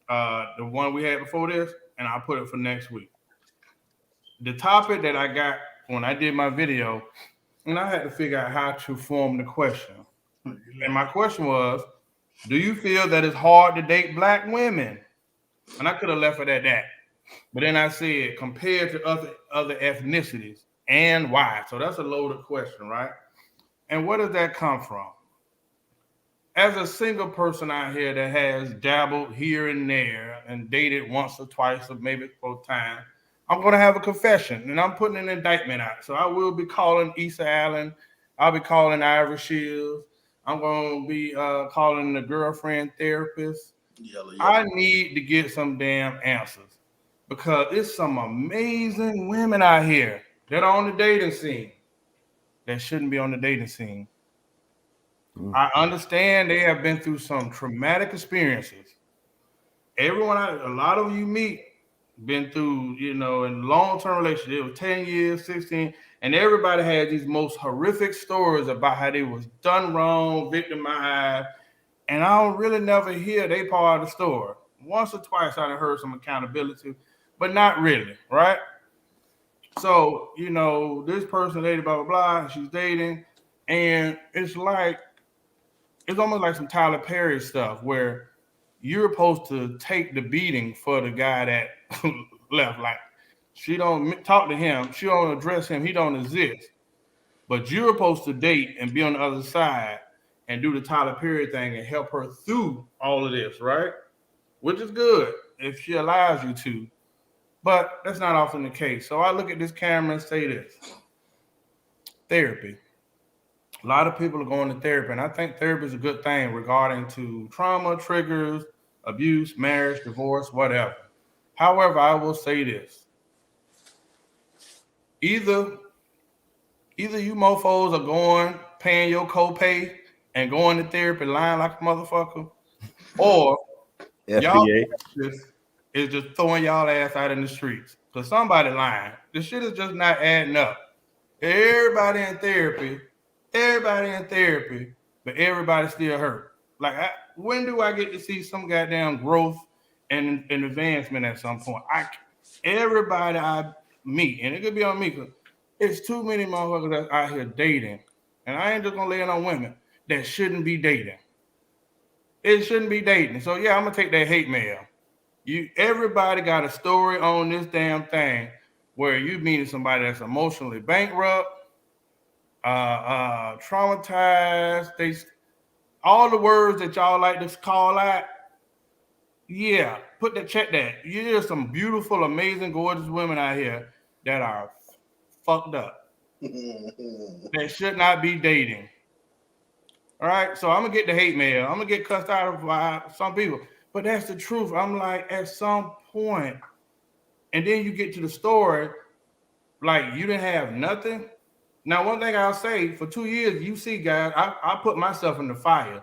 the one we had before this, and I'll put it for next week. The topic that I got when I did my video, and I had to figure out how to form the question. And my question was, do you feel that it's hard to date black women? And I could have left it at that. But then I said, compared to other ethnicities, and why? So that's a loaded question, right? And where does that come from? As a single person out here that has dabbled here and there and dated once or twice or maybe 4 times, I'm going to have a confession, and I'm putting an indictment out. So I will be calling Issa Allen. I'll be calling Ira Shields. I'm going to be calling the girlfriend therapist. Yellow. I need to get some damn answers, because it's some amazing women out here that are on the dating scene that shouldn't be on the dating scene. I understand they have been through some traumatic experiences. A lot of you meet, been through, in long-term relationship. It was 10 years, 16, and everybody had these most horrific stories about how they was done wrong, victimized, and I don't really never hear they part of the story. Once or twice I done heard some accountability, but not really, right? So, this person dated, blah, blah, blah, she's dating, and it's almost like some Tyler Perry stuff where you're supposed to take the beating for the guy that left. Like, she don't talk to him, she don't address him, he don't exist. But you're supposed to date and be on the other side and do the Tyler Perry thing and help her through all of this, right? Which is good if she allows you to. But that's not often the case. So I look at this camera and say this. Therapy. A lot of people are going to therapy, and I think therapy is a good thing regarding to trauma, triggers, abuse, marriage, divorce, whatever. However, I will say this. Either you mofos are paying your copay and going to therapy lying like a motherfucker, or y'all is just throwing y'all ass out in the streets. Because somebody lying. This shit is just not adding up. Everybody in therapy, but everybody still hurt. Like, when do I get to see some goddamn growth and advancement at some point? Everybody I meet, and it could be on me, because it's too many motherfuckers that's out here dating, and I ain't just gonna lay it on women that shouldn't be dating. It shouldn't be dating. So yeah, I'm gonna take that hate mail. Everybody got a story on this damn thing where you meeting somebody that's emotionally bankrupt, traumatized. All the words that y'all like to call out. Yeah, check that. There's some beautiful, amazing, gorgeous women out here that are fucked up. That should not be dating. All right, so I'm gonna get the hate mail. I'm gonna get cussed out by some people, but that's the truth. I'm like, at some point, and then you get to the story, like you didn't have nothing. Now, one thing I'll say, for 2 years, you see, guys, I put myself in the fire.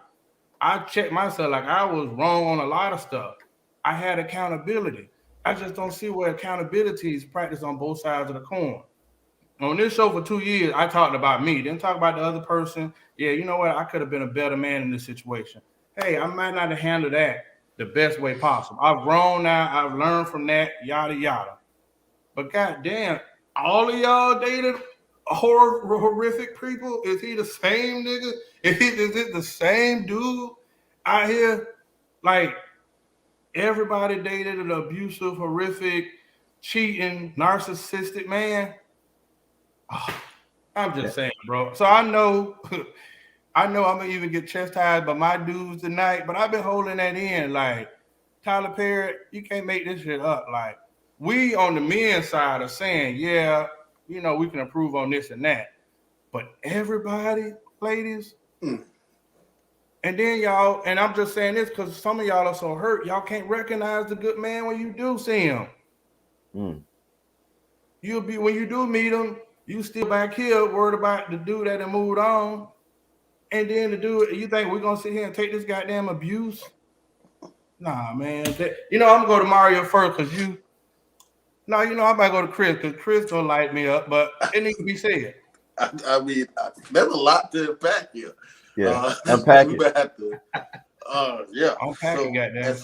I checked myself, like I was wrong on a lot of stuff. I had accountability. I just don't see where accountability is practiced on both sides of the coin. On this show for 2 years, I talked about me. Didn't talk about the other person. Yeah, you know what? I could have been a better man in this situation. Hey, I might not have handled that the best way possible. I've grown now. I've learned from that, yada, yada. But goddamn, all of y'all dated horrific people? Is he the same nigga? Is it the same dude out here? Like, everybody dated an abusive, horrific, cheating, narcissistic man? Oh, I'm just saying, bro. So I know I'm gonna even get chastised by my dudes tonight, but I've been holding that in. Like, Tyler Perry, you can't make this shit up. Like, we on the men's side are saying, yeah, we can improve on this and that. But everybody, ladies, and then y'all, and I'm just saying this because some of y'all are so hurt, y'all can't recognize the good man when you do see him. When you do meet him, you still back here worried about the dude that had moved on. And then the dude, you think we're gonna sit here and take this goddamn abuse? Nah, man. I'm gonna go to Mario first because I might go to Chris because Chris don't light me up, but it needs to be said. I mean, there's a lot to unpack here. Yeah, unpack it. Yeah. Unpack it, goddamn.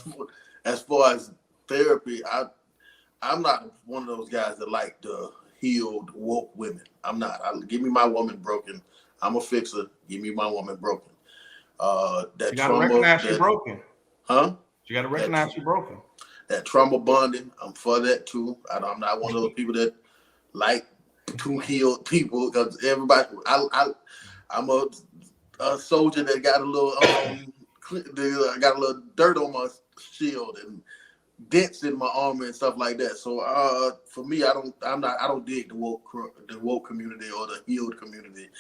As far as therapy, I'm not one of those guys that like the healed, woke women. I'm not. Give me my woman broken. I'm a fixer. Give me my woman broken. You gotta recognize she's broken. Huh? You gotta recognize she's broken. That trauma bonding, I'm for that too. I'm not one of those people that like to heal people because everybody. I'm a soldier that got a little got a little dirt on my shield and dents in my armor and stuff like that. So for me, I don't dig the woke community or the healed community,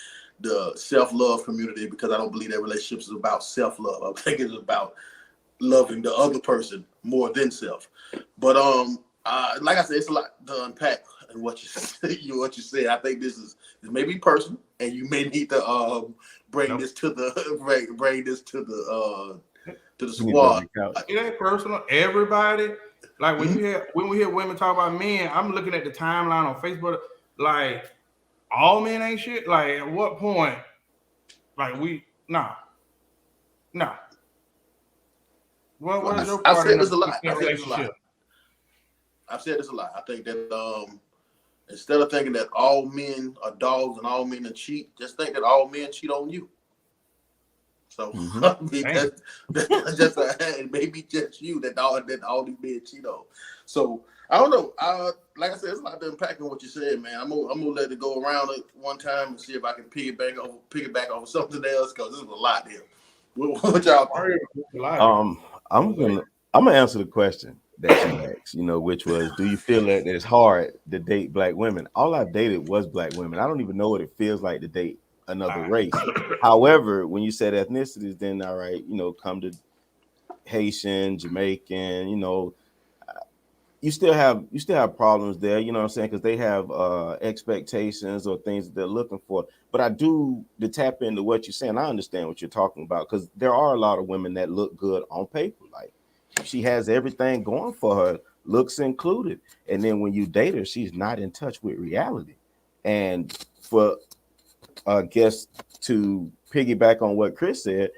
the self-love community, because I don't believe that relationships is about self-love. I think it's about loving the other person more than self. But like I said, it's a lot to unpack what you said. I think this may be personal, and you may need to bring this to the bring this to the squad. It ain't personal. Everybody, like when we hear women talk about men, I'm looking at the timeline on Facebook. Like all men ain't shit. Like at what point? Like no. Well, where's your part in the relationship? I've said this a lot. I think that instead of thinking that all men are dogs and all men are cheat, just think that all men cheat on you. So I mean, that's just maybe just you that all these men cheat on. So I don't know. Like I said, it's a lot to unpack in what you said, man. I'm gonna let it go around it one time and see if I can piggyback over something else, because there's a lot here. What y'all think? I'm gonna answer the question that you asked, which was, do you feel that it's hard to date black women? All I dated was black women. I don't even know what it feels like to date another race. However, when you said ethnicities, then all right, come to Haitian, Jamaican, you still have problems there, you know what I'm saying? Because they have expectations or things that they're looking for. But I do, to tap into what you're saying, I understand what you're talking about, because there are a lot of women that look good on paper. Like, she has everything going for her, looks included. And then when you date her, she's not in touch with reality. And for I guess to piggyback on what Chris said,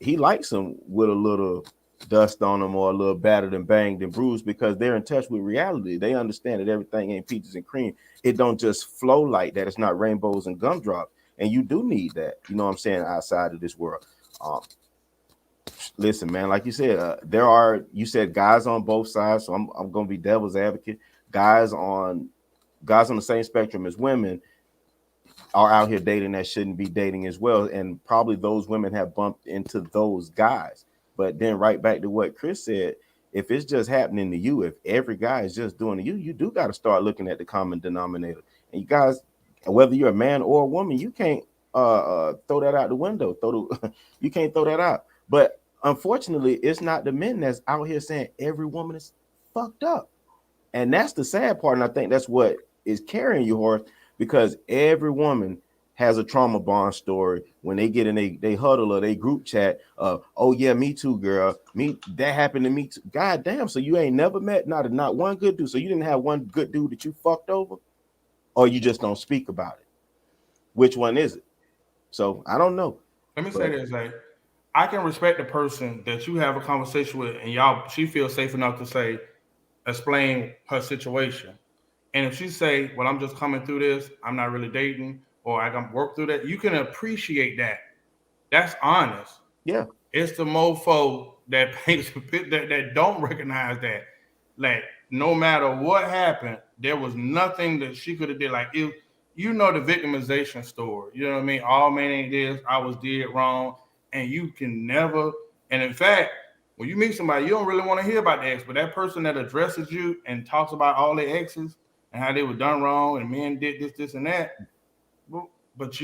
he likes them with a little dust on them or a little battered and banged and bruised, because they're in touch with reality. They understand that everything ain't peaches and cream. It don't just flow like that. It's not rainbows and gumdrops. And you do need that, you know what I'm saying, outside of this world. Listen, man, like you said, you said guys on both sides. So I'm gonna be devil's advocate. Guys on the same spectrum as women are out here dating that shouldn't be dating as well. And probably those women have bumped into those guys. But then right back to what Chris said, if it's just happening to you, if every guy is just doing to you, you do got to start looking at the common denominator. And you guys, whether you're a man or a woman, you can't throw that out the window. You can't throw that out. But unfortunately, it's not the men that's out here saying every woman is fucked up. And that's the sad part. And I think that's what is carrying you, Horace, because every woman has a trauma bond story when they get in they huddle or they group chat. Oh yeah, me too, girl. That happened to me too. God damn. So you ain't never met not one good dude. So you didn't have one good dude that you fucked over, or you just don't speak about it. Which one is it? So I don't know. Let me say this, like, I can respect the person that you have a conversation with, and she feels safe enough to explain her situation. And if she say, well, I'm just coming through this, I'm not really dating, or I can work through that, you can appreciate that. That's honest. Yeah. It's the mofo that paints that don't recognize that. Like, no matter what happened, there was nothing that she could have did. Like, the victimization story. You know what I mean? All men ain't this, I was did wrong. And you can never, and in fact, when you meet somebody, you don't really want to hear about the ex, but that person that addresses you and talks about all their exes and how they were done wrong and men did this, and that. But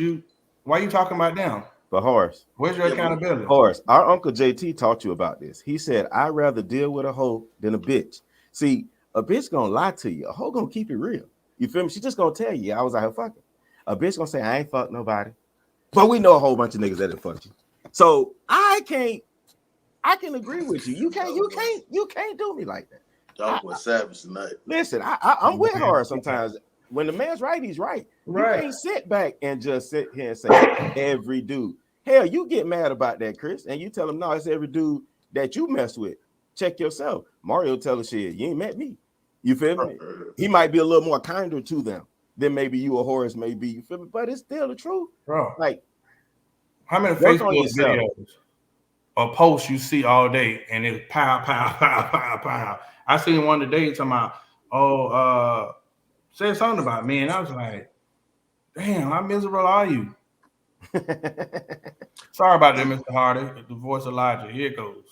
why are you talking about them? But Horace, where's your accountability? Horace, our Uncle JT taught you about this. He said, I'd rather deal with a hoe than a bitch. See, a bitch gonna lie to you. A hoe gonna keep it real. You feel me? She just gonna tell you, I was out here fucking. A bitch gonna say, I ain't fucked nobody. But we know a whole bunch of niggas that didn't fuck you. So I can agree with you. You can't do me like that. Y'all was savage tonight. Listen, I'm with her sometimes. When the man's right, he's right. Right. You can't sit back and just sit here and say every dude. Hell, you get mad about that, Chris, and you tell him, no, it's every dude that you mess with. Check yourself. Mario tell us shit, you ain't met me. You feel me? He might be a little more kinder to them than maybe you or Horace may be. You feel me? But it's still the truth. Bro. Like, how many Facebook videos or posts you see all day and it's pow, pow, pow, pow, pow. I seen one today talking about, said something about me, and I was like, damn, how miserable are you? Sorry about that, Mr. Hardy. The voice of Elijah. Here it goes.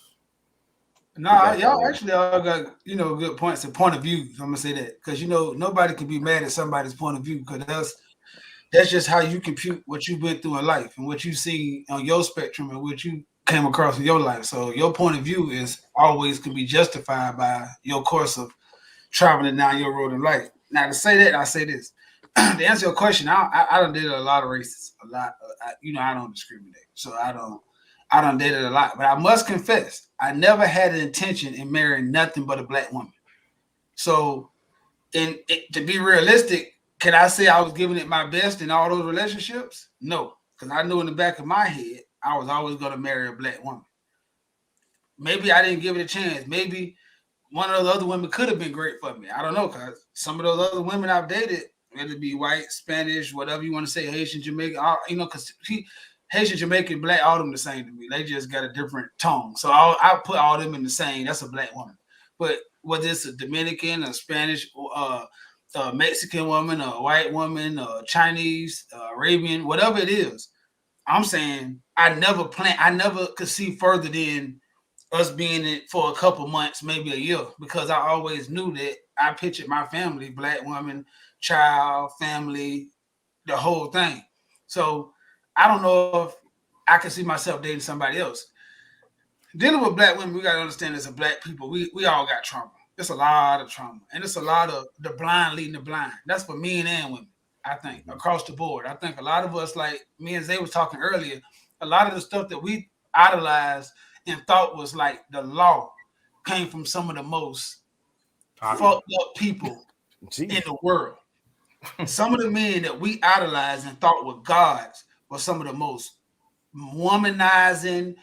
Nah, y'all actually all got, good points and point of view. I'm gonna say that because nobody can be mad at somebody's point of view, because that's just how you compute what you went through in life and what you see on your spectrum and what you came across in your life. So your point of view is always can be justified by your course of traveling down your road in life. Now to say that, I say this. To answer your question, I done dated a lot of races, a lot. I don't discriminate, so I done dated a lot. But I must confess, I never had an intention in marrying nothing but a black woman. So, to be realistic, can I say I was giving it my best in all those relationships? No, because I knew in the back of my head I was always going to marry a black woman. Maybe I didn't give it a chance. Maybe one of those other women could have been great for me. I don't know, because some of those other women I've dated, whether it be white, Spanish, whatever you want to say, Haitian, Jamaican, because Haitian, Jamaican, black, all of them the same to me. They just got a different tone. So I put all them in the same. That's a black woman. But whether it's a Dominican, a Spanish, a Mexican woman, a white woman, a Chinese, Arabian, whatever it is, I'm saying I never could see further than us being in for a couple months, maybe a year, because I always knew that I pictured my family, black woman, child, family, the whole thing. So I don't know if I can see myself dating somebody else. Dealing with black women, we got to understand as a black people, we all got trauma. It's a lot of trauma. And it's a lot of the blind leading the blind. That's for men and women, I think, across the board. I think a lot of us, like me and Zay was talking earlier, a lot of the stuff that we idolized and thought was like the law came from some of the most fucked up people in the world. Some of the men that we idolized and thought were gods were some of the most womanizing,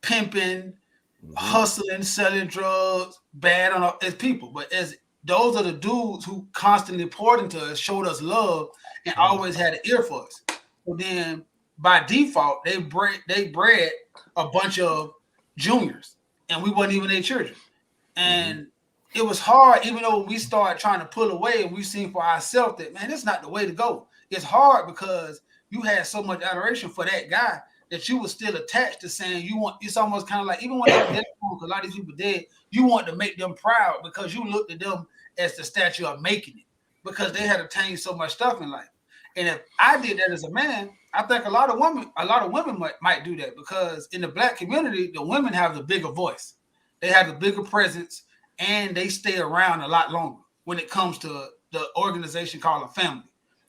pimping, hustling, selling drugs, bad as people. But as those are the dudes who constantly poured into us, showed us love, and always had an ear for us. So then by default, they bred a bunch of juniors, and we wasn't even their children. And it was hard, even though we started trying to pull away and we seen for ourselves that, man, that's not the way to go. It's hard because you had so much adoration for that guy that you were still attached to saying you want, it's almost kind of like, even when they dead, a lot of these people dead, you want to make them proud because you looked at them as the statue of making it because they had attained so much stuff in life. And if I did that as a man, I think a lot of women might do that because in the black community, the women have the bigger voice. They have the bigger presence and they stay around a lot longer when it comes to the organization called a family.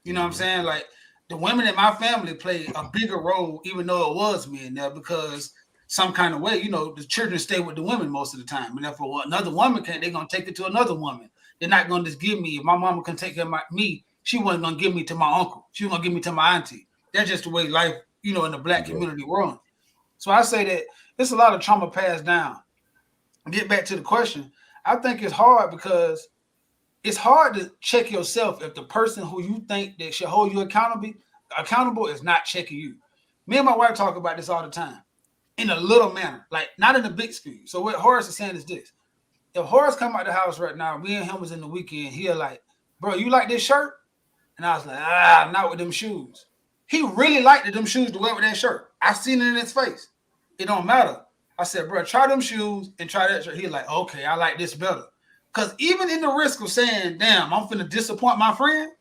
You know what I'm saying? Like the women in my family play a bigger role, even though it was me in there, because some kind of way, the children stay with the women most of the time. And if another woman can't, they're going to take it to another woman. They're not going to just give me, if my mama can take care of me, she wasn't going to give me to my uncle. She was going to give me to my auntie. That's just the way life, in the black community runs. So I say that it's a lot of trauma passed down. Get back to the question. I think it's hard because it's hard to check yourself if the person who you think that should hold you accountable is not checking you. Me and my wife talk about this all the time in a little manner, like not in a big scheme. So what Horace is saying is this. If Horace come out the house right now, me and him was in the weekend, he'll like, bro, you like this shirt? And I was like, not with them shoes. He really liked them shoes to wear with that shirt. I seen it in his face. It don't matter. I said, bro, try them shoes and try that shirt. He's like, okay, I like this better. Because even in the risk of saying, damn, I'm finna disappoint my friend,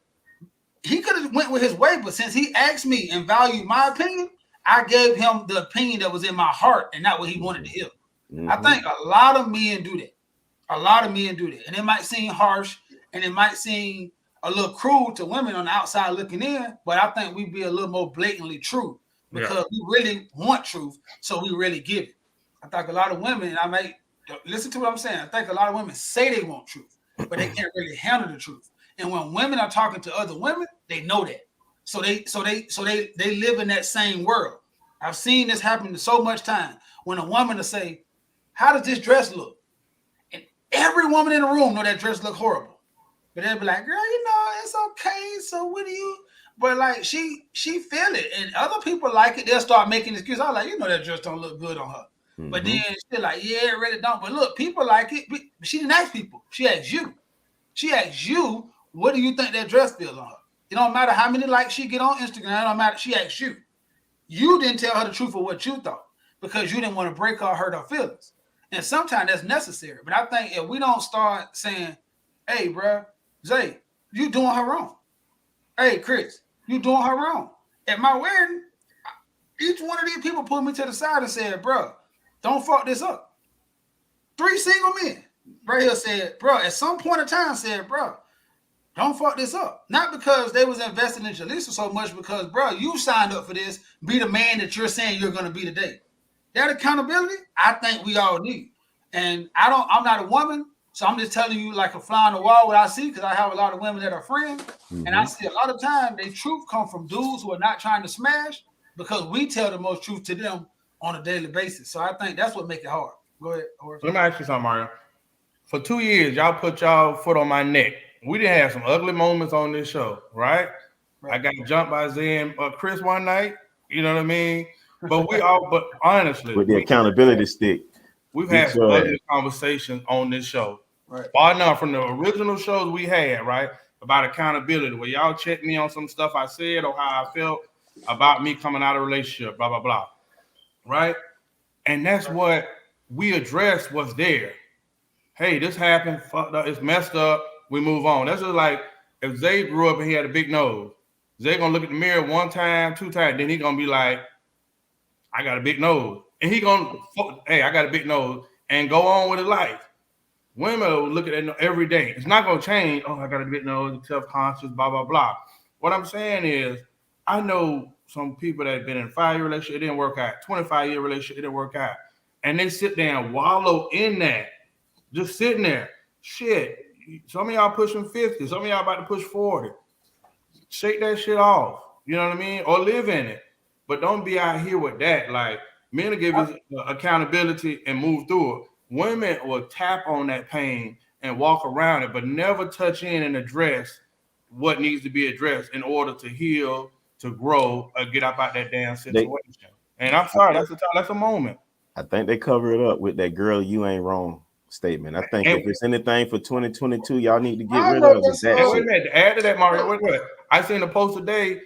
he could have went with his way. But since he asked me and valued my opinion, I gave him the opinion that was in my heart and not what he wanted to hear. I think a lot of men do that. And it might seem harsh and it might seem a little cruel to women on the outside looking in, but I think we be a little more blatantly true because we really want truth, so we really give it. I think a lot of women, I might listen to what I'm saying. I think a lot of women say they want truth, but they can't really handle the truth. And when women are talking to other women, they know that. So they live in that same world. I've seen this happen so much time when a woman will say, how does this dress look? And every woman in the room know that dress look horrible. But they'll be like, girl, it's okay. So what do you? But like she feel it, and other people like it. They'll start making excuses. I'm like, that dress don't look good on her. But then she's like, yeah, it really don't. But look, people like it. But she didn't ask people. She asked you. She asked you, what do you think that dress feels on her? It don't matter how many likes she get on Instagram. It don't matter. She asked you. You didn't tell her the truth of what you thought because you didn't want to break or hurt her feelings. And sometimes that's necessary. But I think if we don't start saying, hey, bro, Zay, you doing her wrong. Hey, Chris, you doing her wrong. At my wedding, each one of these people pulled me to the side and said, bro, don't fuck this up. 3 single men right here said, bro, at some point in time said, bro, don't fuck this up. Not because they was investing in Jaleesa so much, because, bro, you signed up for this. Be the man that you're saying you're going to be today. That accountability, I think we all need. And I'm not a woman, so I'm just telling you like a fly on the wall what I see, because I have a lot of women that are friends. Mm-hmm. And I see a lot of time the truth come from dudes who are not trying to smash, because we tell the most truth to them on a daily basis. So I think that's what makes it hard. Go ahead, Horace. Let me ask you something, Mario. For 2 years, y'all put y'all foot on my neck. We didn't have some ugly moments on this show, right? I got jumped by Zay and Chris one night. You know what I mean? But honestly, with the accountability stick, we've had some ugly conversations on this show. Right. Bar none from the original shows we had, right? About accountability, where y'all checked me on some stuff I said or how I felt about me coming out of a relationship, blah, blah, blah. Right? And that's what we addressed was there. Hey, this happened, fucked up, it's messed up, we move on. That's just like if Zay grew up and he had a big nose, Zay gonna look at the mirror 1 time, 2 times, then he gonna be like, I got a big nose. And he gonna, hey, I got a big nose, and go on with his life. Women will look at it every day. It's not gonna change. Oh, I got a big nose, self-conscious, blah, blah, blah. What I'm saying is, I know some people that have been in a 5-year relationship, it didn't work out. 25-year relationship, it didn't work out. And they sit there and wallow in that. Just sitting there. Shit. Some of y'all pushing 50. Some of y'all about to push 40. Shake that shit off. You know what I mean? Or live in it. But don't be out here with that. Like, men will give us accountability and move through it. Women will tap on that pain and walk around it, but never touch in and address what needs to be addressed in order to heal, to grow, or get up out that damn situation. And I'm sorry, that's a moment. I think they cover it up with that "girl, you ain't wrong" statement. I think if it's anything for 2022, y'all need to get rid of it. Wait a minute. To add to that, Mario, wait. I seen a post today.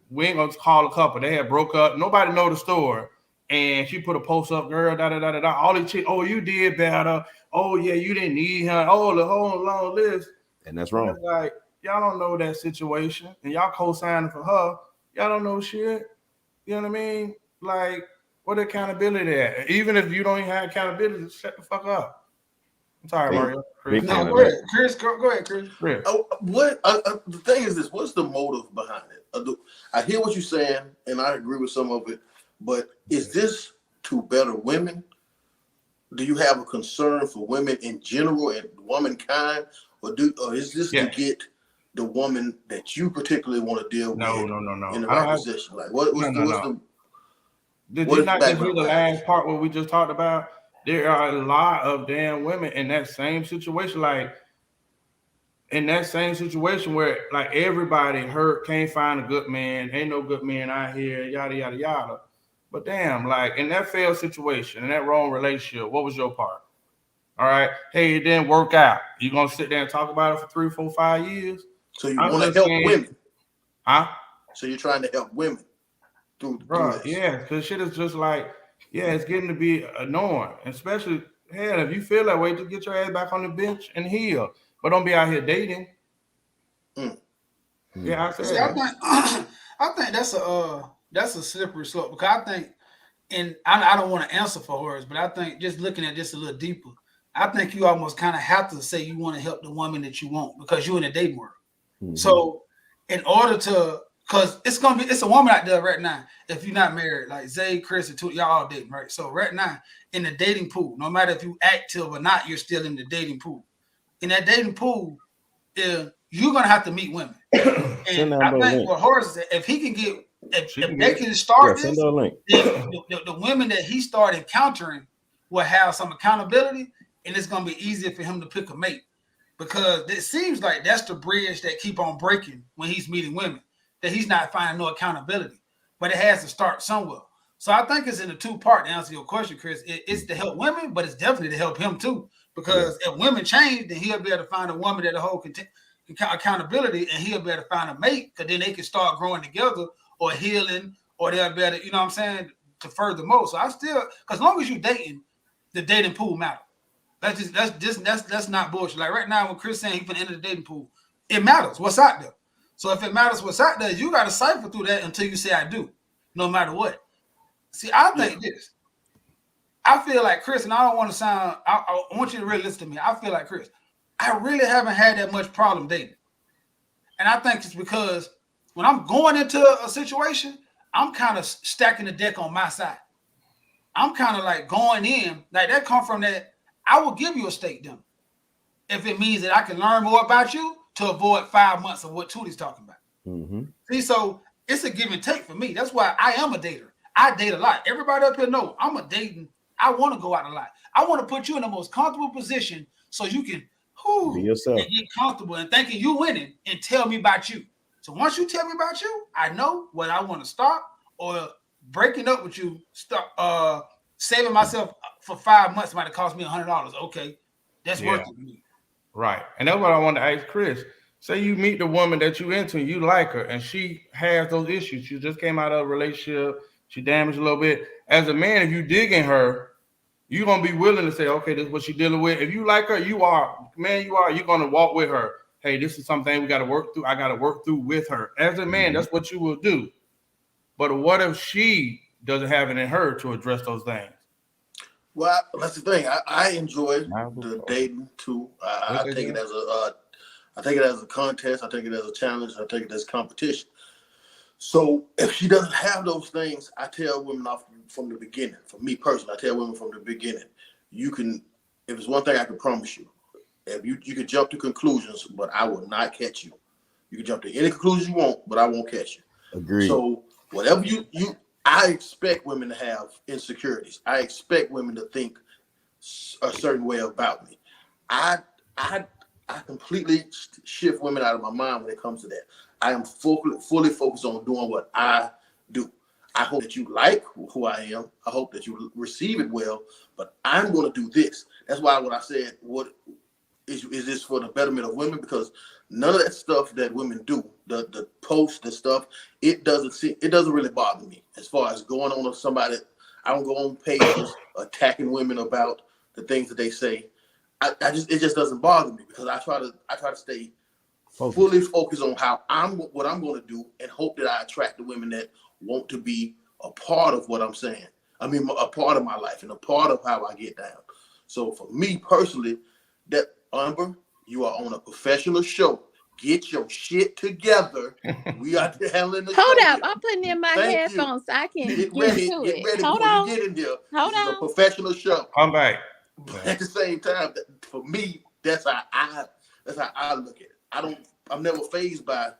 We ain't gonna call a couple. They had broke up. Nobody know the story. And she put a post up, girl, da. All these chicks, oh, you did better. Oh, yeah, you didn't need her. Oh, the whole long list. And that's wrong. Like, y'all don't know that situation. And y'all co-signing for her. Y'all don't know shit. You know what I mean? Like, what accountability at? Even if you don't even have accountability, just shut the fuck up. I'm sorry, Mario. Chris. No, go ahead, Chris. Go ahead, Chris. Chris. The thing is this: what's the motive behind it? I hear what you're saying, and I agree with some of it. But is this to better women? Do you have a concern for women in general and womankind, or is this to get the woman that you particularly want to deal with? No. In the right position, like what's the? Did you not just hear the last part what we just talked about? There are a lot of damn women in that same situation, like in that same situation where like everybody hurt, can't find a good man, ain't no good man out here, yada yada yada. But damn, like in that failed situation, in that wrong relationship, what was your part? All right, hey, it didn't work out. You gonna sit there and talk about it for 3, 4, 5 years? So you want to help women, huh? So you're trying to help women through this. Yeah, because shit is just like, it's getting to be annoying, especially hell, if you feel that way, just get your ass back on the bench and heal. But don't be out here dating. Yeah, I think that's a slippery slope, because I think, and I don't want to answer for Horace, but I think just looking at this a little deeper, I think you almost kind of have to say you want to help the woman that you want, because you're in the dating world. Mm-hmm. So in order to, because it's a woman out there right now, if you're not married, like Zay, Chris, and y'all all dating, right? So right now in the dating pool, no matter if you active or not, you're still in the dating pool. In that dating pool, you're gonna have to meet women. And I think what Horace said, if he can get, if they can start this, the women that he started encountering will have some accountability, and it's gonna be easier for him to pick a mate, because it seems like that's the bridge that keep on breaking when he's meeting women, that he's not finding no accountability, but it has to start somewhere. So I think it's in a 2-part to answer your question, Chris. It's to help women, but it's definitely to help him too, because if women change, then he'll be able to find a woman that hold accountability, and he'll be able to find a mate, because then they can start growing together or healing, or they'll be able to, you know what I'm saying, to further more. So I still, because as long as you're dating, the dating pool matters. That's not bullshit. Like right now, when Chris saying he's gonna enter the dating pool, it matters what's out there. So if it matters what's out there, you got to cipher through that until you say I do, no matter what. See, I think this. I feel like Chris, and I don't want to sound. I want you to really listen to me. I feel like Chris. I really haven't had that much problem dating. And I think it's because when I'm going into a situation, I'm kind of stacking the deck on my side. I'm kind of like going in, like that come from that. I will give you a state dinner if it means that I can learn more about you to avoid 5 months of what Tootie's talking about. Mm-hmm. See, so it's a give and take for me. That's why I am a dater. I date a lot. Everybody up here know I'm a dating. I want to go out a lot. I want to put you in the most comfortable position so you can Be yourself and get comfortable and thinking you winning and tell me about you. So once you tell me about you, I know whether I want to stop or breaking up with you. Start saving myself for 5 months might have cost me $100. Okay, that's worth it to me. Right. And that's what I want to ask Chris. Say you meet the woman that you into, you like her, and she has those issues. She just came out of a relationship. She damaged a little bit. As a man, if you dig in her, you're going to be willing to say, okay, this is what she's dealing with. If you like her, you're going to walk with her. Hey, this is something we got to work through. I got to work through with her. As a man, that's what you will do. But what if she doesn't have it in her to address those things? Well, that's the thing. I enjoy the dating too. I take it as a contest. I take it as a challenge. I take it as competition. So if she doesn't have those things, I tell women off from the beginning. For me personally, I tell women from the beginning, you can. If it's one thing I can promise you, if you can jump to conclusions, but I will not catch you. You can jump to any conclusion you want, but I won't catch you. Agreed. So whatever I expect women to have insecurities. I expect women to think a certain way about me. I completely shift women out of my mind when it comes to that. I am fully focused on doing what I do. I hope that you like who I am. I hope that you receive it well, but I'm going to do this. That's why when I said, what is this for the betterment of women? Because none of that stuff that women do, the post, the stuff, it doesn't really bother me. As far as going on with somebody, I don't go on pages attacking women about the things that they say. It just doesn't bother me because I try to stay fully focused on what I'm going to do and hope that I attract the women that want to be a part of what I'm saying. I mean, a part of my life and a part of how I get down. So for me personally, that Amber, you are on a professional show. Get your shit together. We are handling the show. Hold up. Here. I'm putting in my headphones so I can get ready. to Get it. ready Hold before on. you get in here. Hold this on. is a professional show. Come back. But at the same time, for me, that's how I look at it. I'm never fazed by.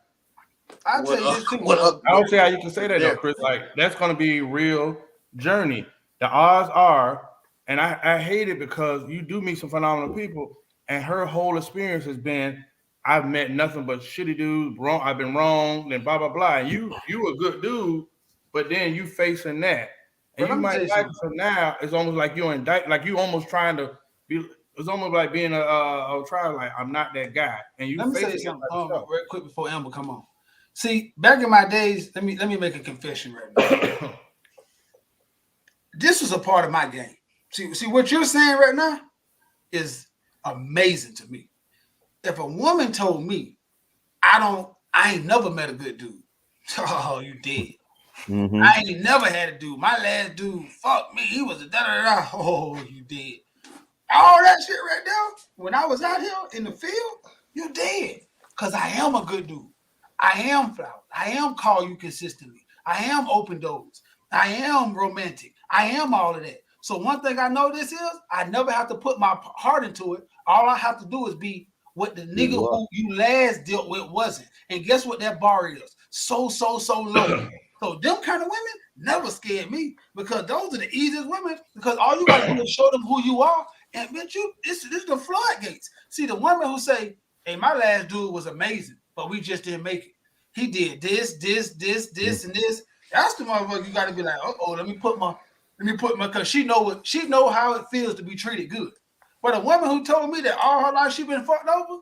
I'll tell you this too. I don't see how you can say that though, Chris. Like that's going to be a real journey. The odds are, and I hate it because you do meet some phenomenal people, and her whole experience has been, I've met nothing but shitty dudes. Wrong, I've been wrong, then blah blah blah. And you a good dude, but then you facing that, and you might like it. So now it's almost like you're like you almost trying to be. It's almost like being a trial. Like I'm not that guy, and you. Let me say something real quick before Amber come on. See, back in my days, let me make a confession right now. This was a part of my game. See what you're saying right now is amazing to me. If a woman told me, I ain't never met a good dude. Oh, you did. Mm-hmm. I ain't never had a dude. My last dude, fuck me. He was a da-da-da. Oh, you did. All that shit right there, when I was out here in the field, you did. Because I am a good dude. I am flawed. I am call you consistently. I am open doors. I am romantic. I am all of that. So one thing I know this is, I never have to put my heart into it. All I have to do is be what the nigga who you last dealt with wasn't. And guess what that bar is? So low. So them kind of women never scared me because those are the easiest women because all you got to do is show them who you are. And bitch, this is the floodgates. See, the women who say, hey, my last dude was amazing, but we just didn't make it. He did this, and this. That's the motherfucker you got to be like, let me put my, because she know how it feels to be treated good. But a woman who told me that all her life she been fucked over,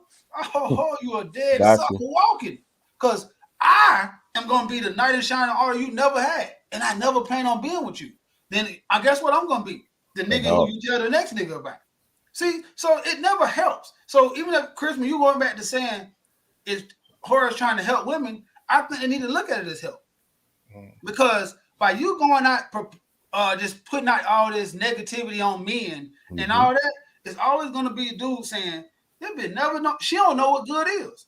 you are dead sucker walking. Because I am going to be the knight in shining armor you never had, and I never plan on being with you. Then I guess what I'm going to be? The nigga who you tell the next nigga about. See, so it never helps. So even if, Chris, when you going back to saying, is Horace trying to help women, I think they need to look at it as help. Because by you going out, just putting out all this negativity on men and all that, it's always going to be a dude saying, this bitch never know. She don't know what good is.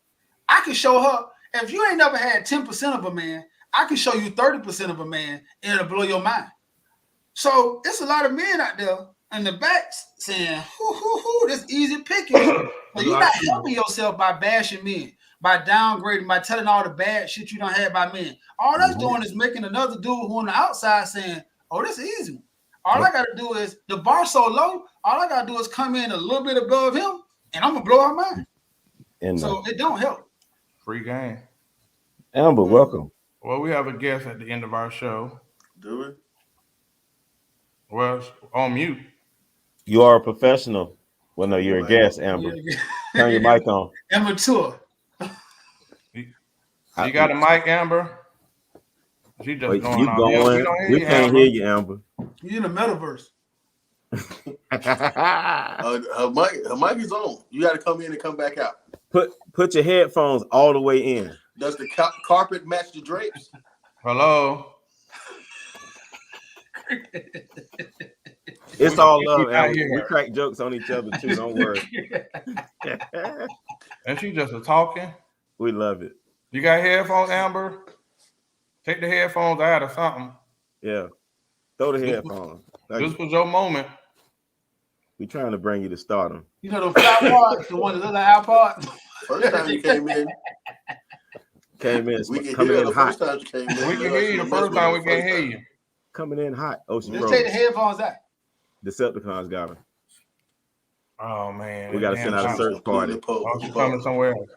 I can show her If you ain't never had 10% of a man, I can show you 30% of a man, and it'll blow your mind. So it's a lot of men out there in the back saying, this easy picking. So you're not helping yourself by bashing men, by downgrading, by telling all the bad shit you don't have by men. All that's doing is making another dude who on the outside saying, oh, this is easy. All I got to do is, the bar so low, all I got to do is come in a little bit above him, and I'm going to blow our mind. So it don't help. Free game. Amber, welcome. Well, we have a guest at the end of our show. Do we? Well, on mute. You are a professional. Well, no, you're a guest, Amber. Turn your mic on. Immature. You got a mic, Amber? She just Wait, going you off. going? We can't hear you, Amber. You in the metaverse. Her mic is on. You got to come in and come back out. Put your headphones all the way in. Does the carpet match the drapes? Hello. It's all love, Amber. We crack jokes on each other too. Don't worry. And she just a talking. We love it. You got headphones, Amber? Take the headphones out or something. Yeah. Throw the headphones. This was your moment. We trying to bring you to stardom. You know the iPods, the one that little iPod. First time you came in. We can hear the hot. first time you came in. We can hear you the first time. We can't hear you. Coming in hot. Let's take the headphones out. Decepticons got her. Oh man. We gotta send out a search party. Oh, she's coming somewhere else.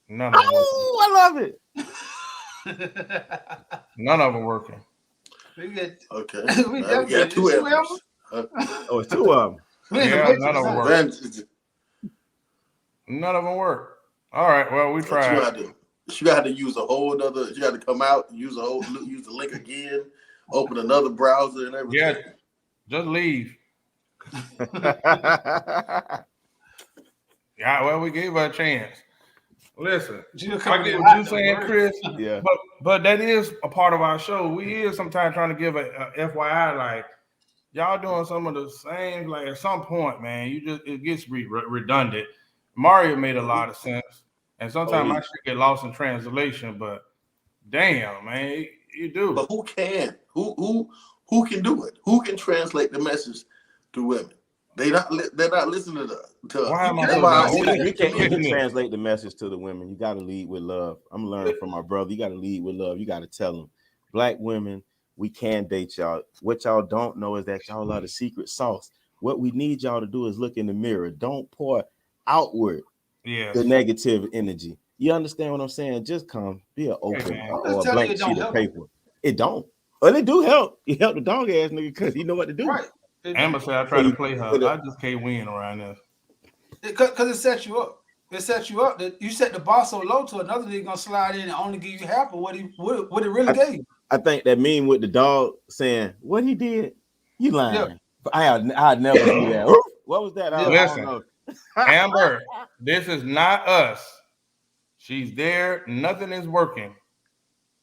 None of them I love it. None of them working. Okay. We got two Ambers. Oh, it's two of them. Yeah, none of them work. None of them work. All right. Well, we tried. You got to use a whole other. You got to come out, use the link again, open another browser and everything. Yeah, just leave. Yeah. Well, we gave her a chance. Listen, I get what you're saying, Chris. Yeah. But that is a part of our show. We is sometimes trying to give a FYI, like y'all doing some of the same. Like at some point, man, it gets redundant. Mario made a lot of sense, and sometimes I should get lost in translation. But damn, man, you do. But who can? Who can do it? Who can translate the message to women? They're not listening to Why am I you can't translate the message to the women. You got to lead with love. I'm learning from my brother. You got to lead with love. You got to tell them, black women, we can date y'all. What y'all don't know is that y'all are the secret sauce. What we need y'all to do is look in the mirror. Don't pour outward the negative energy. You understand what I'm saying? Just come, be an open or a blank sheet of paper. It don't. Well, it do help. You help the dog ass nigga because you know what to do. Right. Amber said I try to play her. I just can't win around this. Because it sets you up. It sets you up. That you set the bar so low to another nigga gonna slide in and only give you half of what it really gave you. I think that meme with the dog saying what he did, you lying. Yeah. I'd never do that. What was that? Listen, Amber, this is not us. She's there. Nothing is working.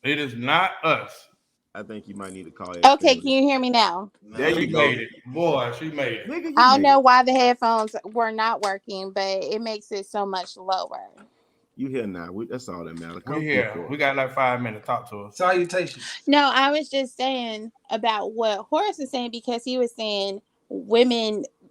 It is not us. I think you might need to call it. Okay, can you hear me now? There you go. Made it. Boy, she made it. I don't know why the headphones were not working, but it makes it so much lower. You here now. That's all that matters. We here. We got like 5 minutes. Talk to us. Salutations. No, I was just saying about what Horace is saying because he was saying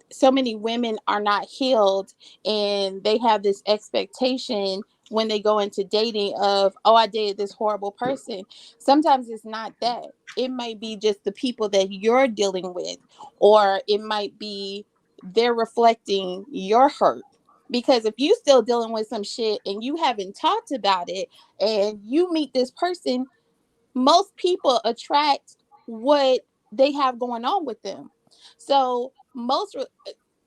so many women are not healed and they have this expectation when they go into dating of, oh, I dated this horrible person. Sometimes it's not that. It might be just the people that you're dealing with, or it might be they're reflecting your hurt. Because if you still dealing with some shit and you haven't talked about it and you meet this person, most people attract what they have going on with them. So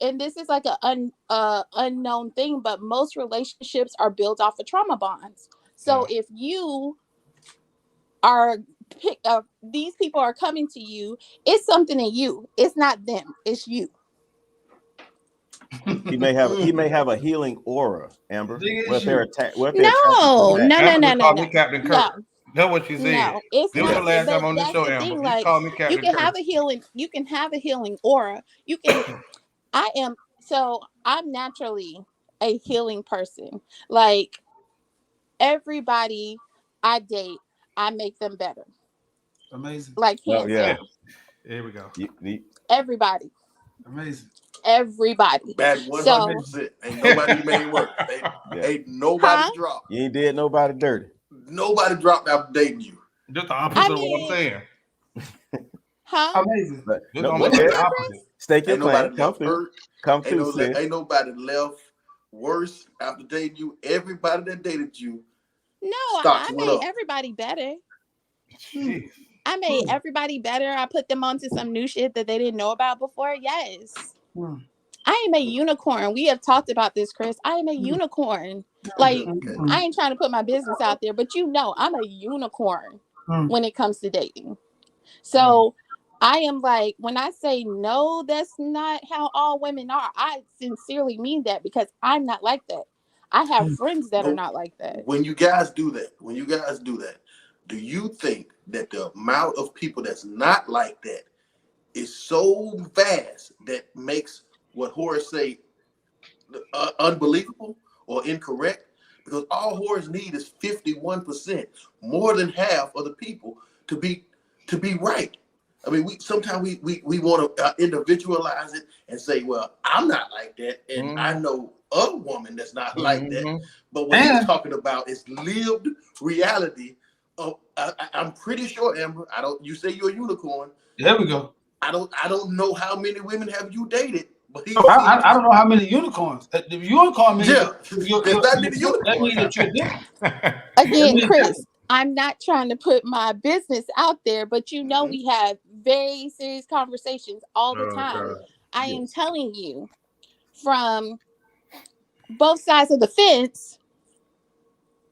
and this is like an unknown thing, but most relationships are built off of trauma bonds. So if you are these people are coming to you, it's something in you. It's not them. It's you. He may have a healing aura, Amber. What if they're attacked? No. Captain Kirk. That's what you said. No, it's this not. Last time on this show, Amber. Thing, like, call me Captain you can Kirk. have a healing. You can have a healing aura. You can. I'm naturally a healing person. Like everybody I date, I make them better. Amazing. Like Well, hands yeah. down. Here we go. Everybody. Amazing. Everybody. Bad So 100%. Ain't nobody you made work. Ain't nobody huh? dropped. You ain't did nobody dirty. Nobody dropped after dating you. Just the I opposite of what I'm mean, saying. huh? Amazing. But Just no, What almost you like okay. the said, opposite. Chris? Stake your Ain't nobody claim. Come left through. hurt. Come through, sis. Ain't nobody left worse after dating you. Everybody that dated you, No, stocks I went made up. everybody better. Jeez. I made everybody better. I put them onto some new shit that they didn't know about before. Yes. I am a unicorn. We have talked about this, Chris. I am a unicorn. Like, Okay. I ain't trying to put my business out there, but you know, I'm a unicorn when it comes to dating. So I am like, when I say no, that's not how all women are. I sincerely mean that because I'm not like that. I have friends that are not like that. When you guys do that, do you think that the amount of people that's not like that is so vast that makes what Horace say unbelievable or incorrect? Because all Horace need is 51%, more than half of the people to be right. I mean, we sometimes we want to individualize it and say, well, I'm not like that, and I know a woman that's not like that. But what he's talking about is lived reality. I'm pretty sure, Amber. You say you're a unicorn. There we go. I don't know how many women have you dated, but I don't know how many unicorns. The unicorn means there's not many that means unicorns. that you're different. Again, Chris, I'm not trying to put my business out there, but you know, we have very serious conversations all the time. I am telling you from both sides of the fence.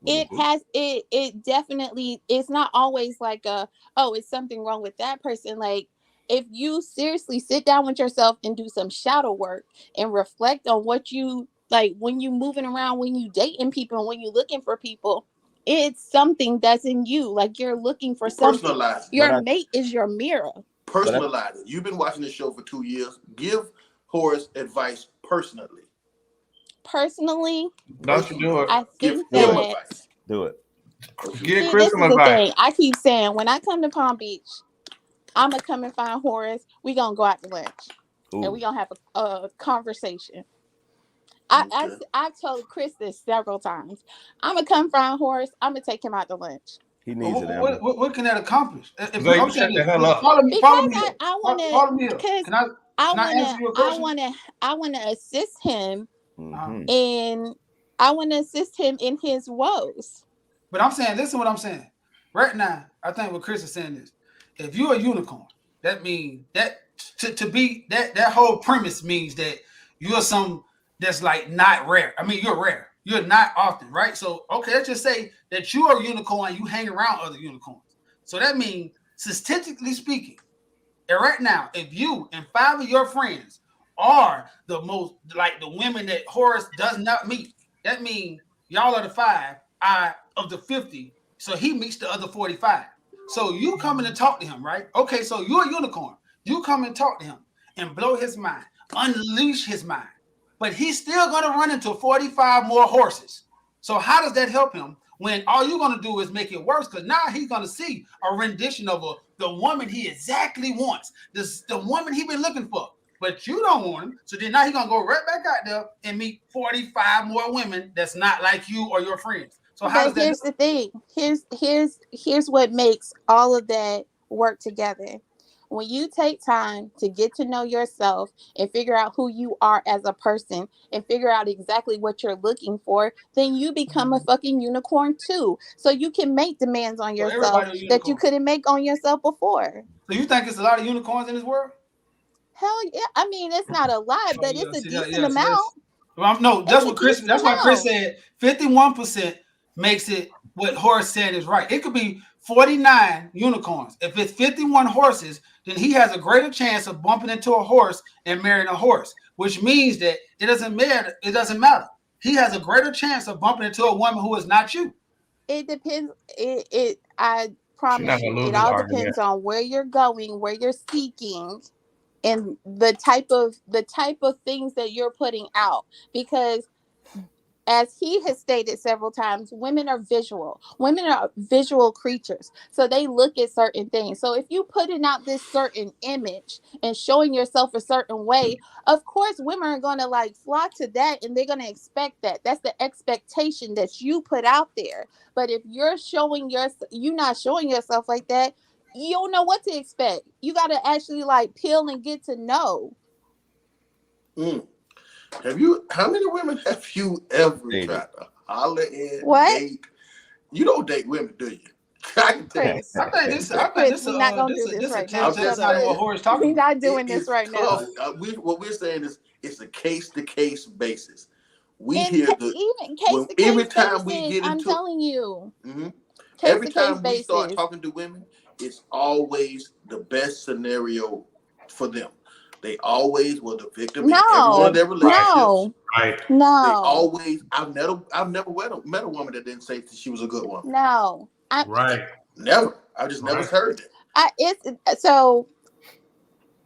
It definitely, it's not always like it's something wrong with that person. Like, if you seriously sit down with yourself and do some shadow work and reflect on what you like when you moving around, when you dating people, when you looking for people, it's something that's in you. Like, you're looking for something. Personalize it. Your mate is your mirror. Personalize it. You've been watching this show for 2 years. Give Horace advice personally. Don't you do it. I think Give him that advice. Do it. Give Chris this some is the advice. thing. I keep saying, when I come to Palm Beach, I'm gonna come and find Horace. We gonna go out to lunch, and we gonna have a conversation. I've told Chris this several times. I'm gonna come find Horace. I'm gonna take him out to lunch. He needs it. What can that accomplish? If Zay, I'm saying shut the this, hell up. follow me. Because I want to. Because Can I answer your question? I want to assist him, Mhm. and I want to assist him in his woes. But I'm saying, listen, what I'm saying. Right now, I think what Chris is saying is, if you're a unicorn, that means that to be that whole premise means that you're some that's like not rare. I mean, you're rare. You're not often, right? So, okay, let's just say that you are a unicorn. You hang around other unicorns. So that means, statistically speaking, and right now, if you and 5 of your friends are the most like the women that Horace does not meet, that means y'all are the 5 out of the 50. So he meets the other 45. So you come in and talk to him, right? Okay, so you're a unicorn. You come and talk to him and blow his mind, unleash his mind. But he's still going to run into 45 more horses. So how does that help him when all you're going to do is make it worse? Because now he's going to see a rendition of the woman he exactly wants, the woman he's been looking for. But you don't want him. So then now he's going to go right back out there and meet 45 more women that's not like you or your friends. So how does that here's the thing. Here's what makes all of that work together. When you take time to get to know yourself and figure out who you are as a person and figure out exactly what you're looking for, then you become a fucking unicorn too. So you can make demands on yourself that you couldn't make on yourself before. So you think it's a lot of unicorns in this world? Hell yeah. I mean, it's not a lot, but it's a decent amount. No, that's what Chris. That's why Chris said 51% makes it what Horace said is right. It could be 49 unicorns. If it's 51 horses, then he has a greater chance of bumping into a horse and marrying a horse, which means that it doesn't matter. It doesn't matter. He has a greater chance of bumping into a woman who is not you. It depends. I promise you, it all depends on where you're going, where you're seeking, and the type of things that you're putting out. Because as he has stated several times, women are visual. Women are visual creatures. So they look at certain things. So if you putting out this certain image and showing yourself a certain way, of course women are going to like flock to that, and they're going to expect that. That's the expectation that you put out there. But if you're not showing yourself like that, you don't know what to expect. You got to actually like peel and get to know. How many women have you ever Dated. tried to holler in, What? date? You don't date women, do you? I can tell you. Chris, I think this Chris, we're not gonna do this right now. telltale sign of what Horace talking We're about. not doing this It's right tough. now. What we're saying is it's a case-to-case basis. We And hear even case to every case time we basis, get I'm into telling you, Mhm. case every to case time we start basis. talking to women, it's always the best scenario for them. They always were the victim in every one of their relationships. No, Right. They no, always. I've never met a woman that didn't say that she was a good woman. no. Right. Never. I just never Right. heard it. It's so.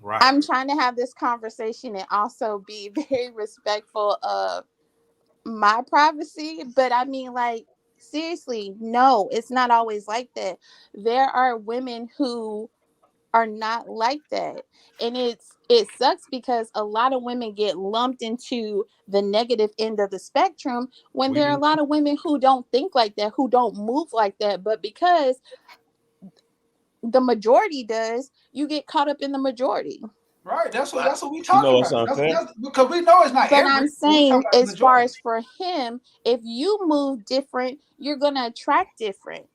Right. I'm trying to have this conversation and also be very respectful of my privacy, but I mean, like, seriously, no, it's not always like that. There are women who are not like that, and it sucks because a lot of women get lumped into the negative end of the spectrum when We there are a do. lot of women who don't think like that, who don't move like that, but because the majority does, you get caught up in the majority. Right. That's what we You talking know what's about. unfair? That's because we know it's not But every. I'm We saying, talking about the as far majority. as for him, if you move different, you're gonna attract different.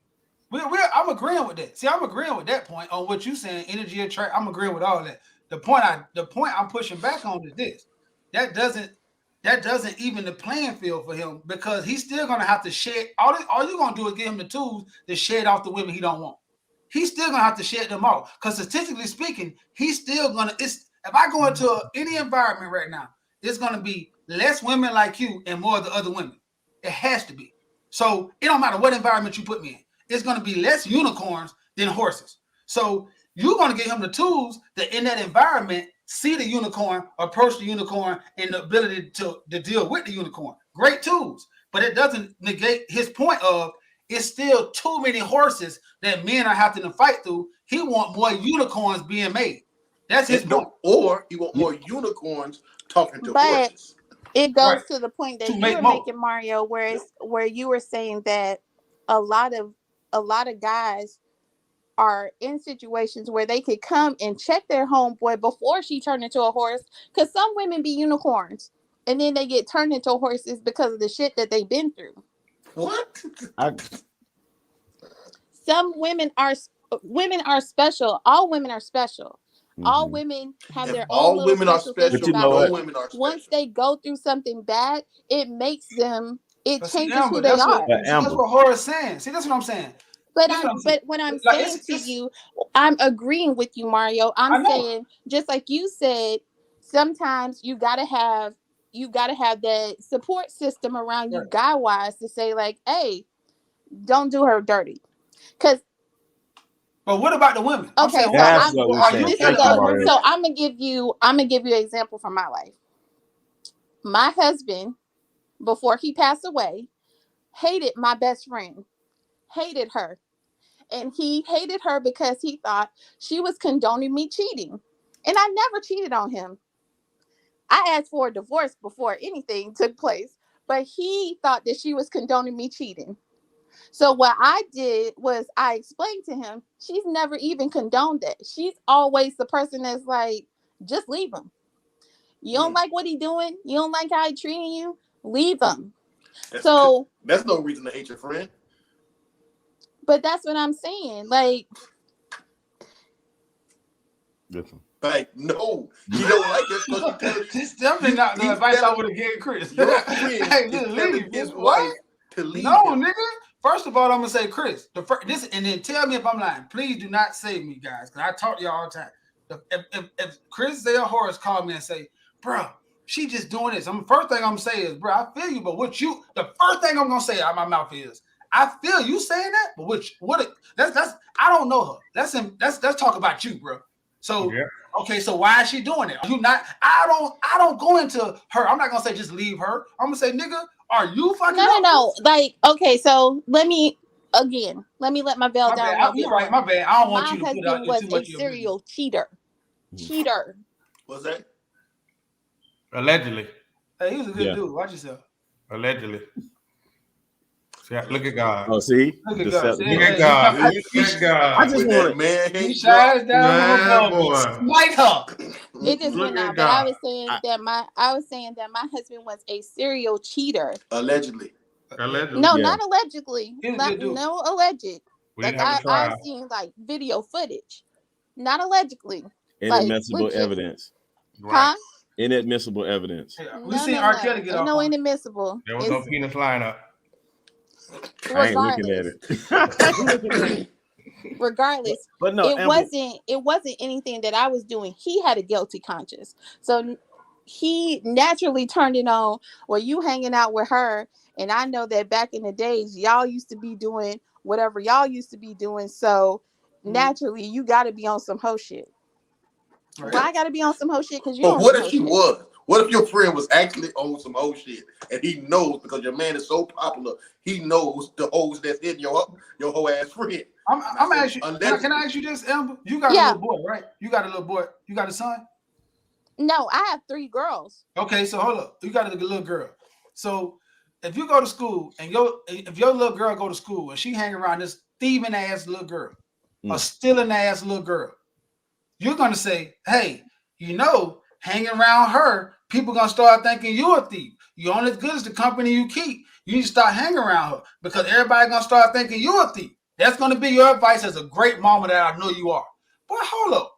I'm agreeing with that. See, I'm agreeing with that point on what you saying. Energy attract. I'm agreeing with all that. The point I'm pushing back on is this. That doesn't even the playing field for him because he's still gonna have to shed. All you're gonna do is give him the tools to shed off the women he don't want. He's still gonna have to shed them off because statistically speaking, he's still gonna. If I go into any environment right now, it's gonna be less women like you and more of the other women. It has to be. So it don't matter what environment you put me in. It's going to be less unicorns than horses. So you're going to give him the tools that in that environment see the unicorn, approach the unicorn, and the ability to deal with the unicorn. Great tools, but it doesn't negate his point of it's still too many horses that men are having to fight through. He want more unicorns being made. That's his point. Or you want more unicorns talking to But horses. it goes Right. to the point that To you make were more. making, Mario, where you were saying that a lot of guys are in situations where they could come and check their homeboy before she turned into a horse, because some women be unicorns and then they get turned into horses because of the shit that they've been through. What? Some women are special. All women are special. All women have If their own all little women are special thing special, you know about no what? them. women are special. Once they go through something bad, it makes them. It But see, changes Amber, who they are. that's what Horace saying. See, that's what I'm saying. But That's what I'm but saying. what I'm Like, saying to you, I'm agreeing with you, Mario. I I'm know. saying, just like you said, sometimes you gotta have that support system around you, Right. guy wise, to say like, hey, don't do her dirty. Because But what about the women? I'm okay, saying, so That's I'm what we're are saying. you this is Thank you, a Mario. so I'm gonna give you an example from my life. My husband, before he passed away, hated my best friend, hated her. And he hated her because he thought she was condoning me cheating. And I never cheated on him. I asked for a divorce before anything took place, but he thought that she was condoning me cheating. So what I did was I explained to him, she's never even condoned that. She's always the person that's like, just leave him. You don't like what he doing? You don't like how he treating you? Leave him. That's no reason to hate your friend. But that's what I'm saying. Like, Listen. Like, no, you don't like this because This definitely not the advice I would have gave Chris. your friend Hey, is just telling leave. his What? wife to leave No, him. nigga. First of all, I'm gonna say Chris. This, and then tell me if I'm lying. Please do not save me, guys, because I talk to y'all all the time. If Chris Zay or Horace call me and say, "Bro, she just doing this," first thing I'm gonna say is, "Bro, I feel you," but the first thing I'm gonna say out of my mouth is, "I feel you saying that," but that's I don't know her. Let's talk about you, bro. So Yeah. okay, so why is she doing it? Are you not? I don't go into her. I'm not gonna say just leave her. I'm gonna say, nigga, Are you fucking No. Like, okay, so let me let my veil My down bad. a little bit You're right. more. My bad. I don't want My you to put out husband there was too a much of your business. serial cheater. Cheater. What's that? Allegedly. Hey, he was a good Yeah. dude. Watch yourself. Allegedly. See, look at God. Oh, see, Look at God. deceptive. Look at Hey, God. hey, Look at God. I just When want that man he hate shines drop, down from Man, above. boy. Smite her. It just Look went at out. But I was God. saying that my husband was a serial cheater. allegedly. Allegedly. No, Yeah. not allegedly. He was a good dude. No alleged. We Like didn't have a I've trial. seen like video footage. Not allegedly. Like Inadmissible legit. evidence. Right. Huh? Inadmissible evidence. Hey, we No, seen no, R. no. Kelly get Ain't off no on it. inadmissible. There was no It's penis lineup. I ain't looking at regardless. it. Regardless, but no, it Amber, wasn't anything that I was doing. He had a guilty conscience. So he naturally turned it on. Well, you hanging out with her, and I know that back in the days, y'all used to be doing whatever y'all used to be doing. So naturally, you got to be on some hoe shit. Right. Why I got to be on some hoe shit? Because you But on what some if hoe she shit. was? What if your friend was actually on some old shit and he knows because your man is so popular, he knows the hoes that's in your whole ass friend. I'm asking. Allegedly. Can I ask you this, Amber? You got a Yeah. little boy, right? You got a little boy. You got a son. No, I have 3 girls. Okay, so hold up. You got a little girl. So if you go to school and if your little girl go to school and she hang around this thieving ass little girl, a stealing ass little girl, you're gonna say, hey, hanging around her, people gonna start thinking you're a thief. You're only as good as the company you keep. You need to start hanging around her because everybody gonna start thinking you're a thief. That's gonna be your advice as a great mama that I know you are. But hold up,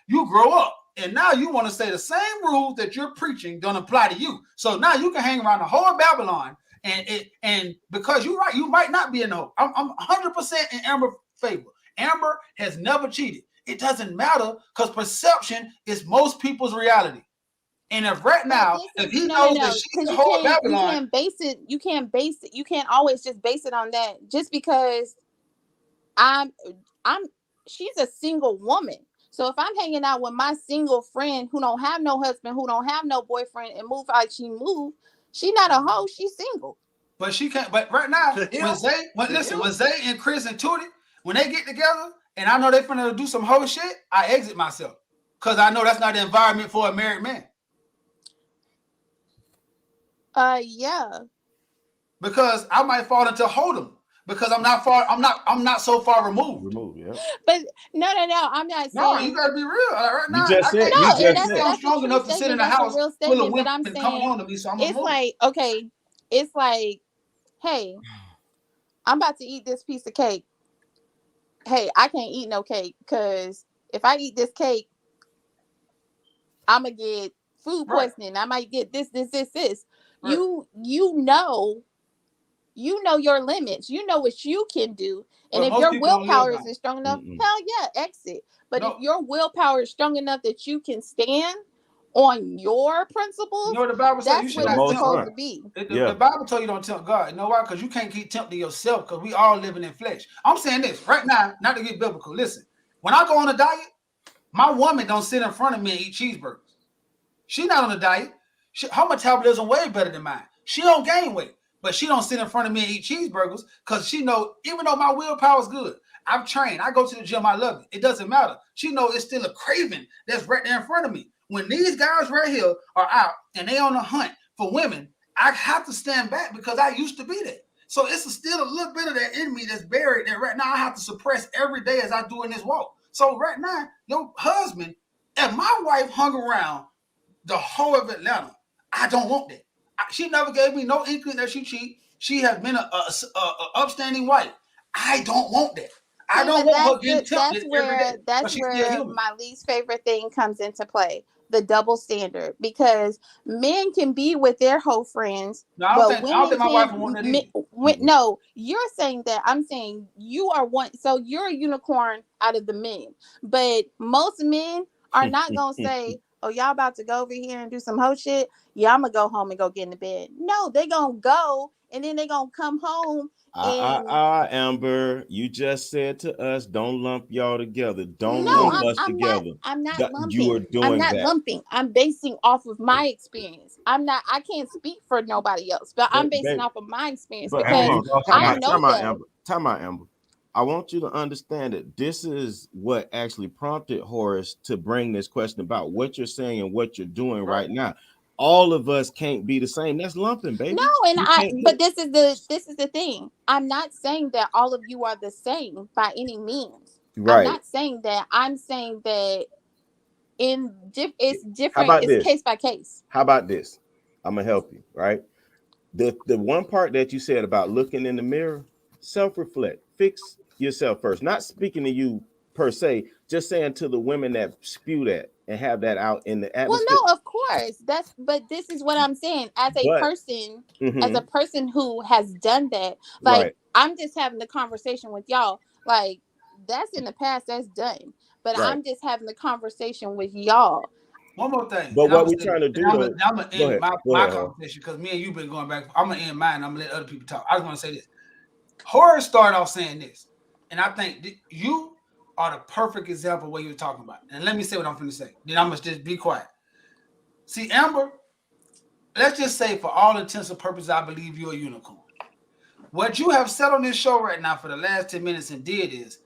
you grow up. And now you want to say the same rules that you're preaching don't apply to you. So now you can hang around the whole Babylon, and because you're right, you might not be in the hole. I'm 100% in Amber's favor. Amber has never cheated. It doesn't matter because perception is most people's reality. And if right now, if he knows that she's the whole Babylon, you can't base it. You can't always just base it on that. Just because she's a single woman. So if I'm hanging out with my single friend who don't have no husband, who don't have no boyfriend, and move like she moved, she not a hoe. She's single. But she can't. But right now, when Zay and Chris and Tootie, when they get together, and I know they're finna do some whole shit, I exit myself because I know that's not the environment for a married man. Yeah. Because I might fall into Hold'em because I'm not so far removed. Yeah. But no. I'm not saying. No, you gotta be real. Right now, You just said. I'm strong enough to sit in a house full of women but I'm and saying, come on to me. So I'm it's like, okay, it's like, hey, I'm about to eat this piece of cake. Hey, I can't eat no cake because if I eat this cake, I'm gonna get food poisoning. Right. I might get this. Right. You know your limits. You know what you can do. And if your willpower isn't strong enough, hell yeah, exit. But if your willpower is strong enough that you can stand on your principles, the Bible says you should not not supposed to be. The Bible told you don't tempt God. You know why? Because you can't keep tempting yourself because we all living in flesh. I'm saying this right now, not to get biblical. Listen, when I go on a diet, my woman don't sit in front of me and eat cheeseburgers. She not on a diet. Her metabolism way better than mine. She don't gain weight. But she don't sit in front of me and eat cheeseburgers because she know, even though my willpower is good, I've trained. I go to the gym. I love it. It doesn't matter. She know it's still a craving that's right there in front of me. When these guys right here are out and they on a hunt for women, I have to stand back because I used to be there. So it's still a little bit of that in me that's buried that right now I have to suppress every day as I do in this walk. So right now, your husband and my wife hung around the whole of Atlanta. I don't want that. She never gave me no inkling that she cheat. She has been a upstanding wife. I don't want that. I don't want her getting tempted every day. That's where my least favorite thing comes into play. The double standard. Because men can be with their whole friends. No, I don't think my wife would want that no, you're saying that. I'm saying you are one. So you're a unicorn out of the men. But most men are not going to say, oh, y'all about to go over here and do some hoe shit? Yeah, I'm gonna go home and go get in the bed. No, they gonna go and then they gonna come home and Amber, you just said to us, don't lump y'all together. Don't no, lump Mm. us together. I'm not That you are lumping. I'm doing not that. lumping. I'm basing off of my experience. I can't speak for nobody else, but I'm basing Baby, off of my experience but Amber because you was also I not know time out, that. Amber. Time out, Amber. I want you to understand that this is what actually prompted Horace to bring this question about what you're saying and what you're doing Right. right now. All of us can't be the same. That's lumping, No, baby. and You I can't but do. this is the thing. I'm not saying that all of you are the same by any means. I'm Right. not saying that. I'm saying that it's How different, about it's this? case by case. How about this? I'm gonna help you, right? The one part that you said about looking in the mirror, self-reflect, fix yourself first. Not speaking to you per se, just saying to the women that spew that and have that out in the Well, atmosphere. no, of course. But this is what I'm saying. But As a mhm, person who has done that, like right, I'm just having the conversation with y'all. Like that's in the past, that's done. But right. I'm just having the conversation with y'all. One more thing, But and I'm what gonna we're say this, trying to and do though, I'm gonna go end ahead, my Horace. conversation because me and you've been going back. I'm gonna end mine. I'm gonna let other people talk. I just want to say this. Horace started off saying this, and I think you are the perfect example of what you were talking about. And let me say what I'm going to say. Then I'm gonna just be quiet. See, Amber, let's just say for all intents and purposes, I believe you're a unicorn. What you have said on this show right now for the last 10 minutes and did is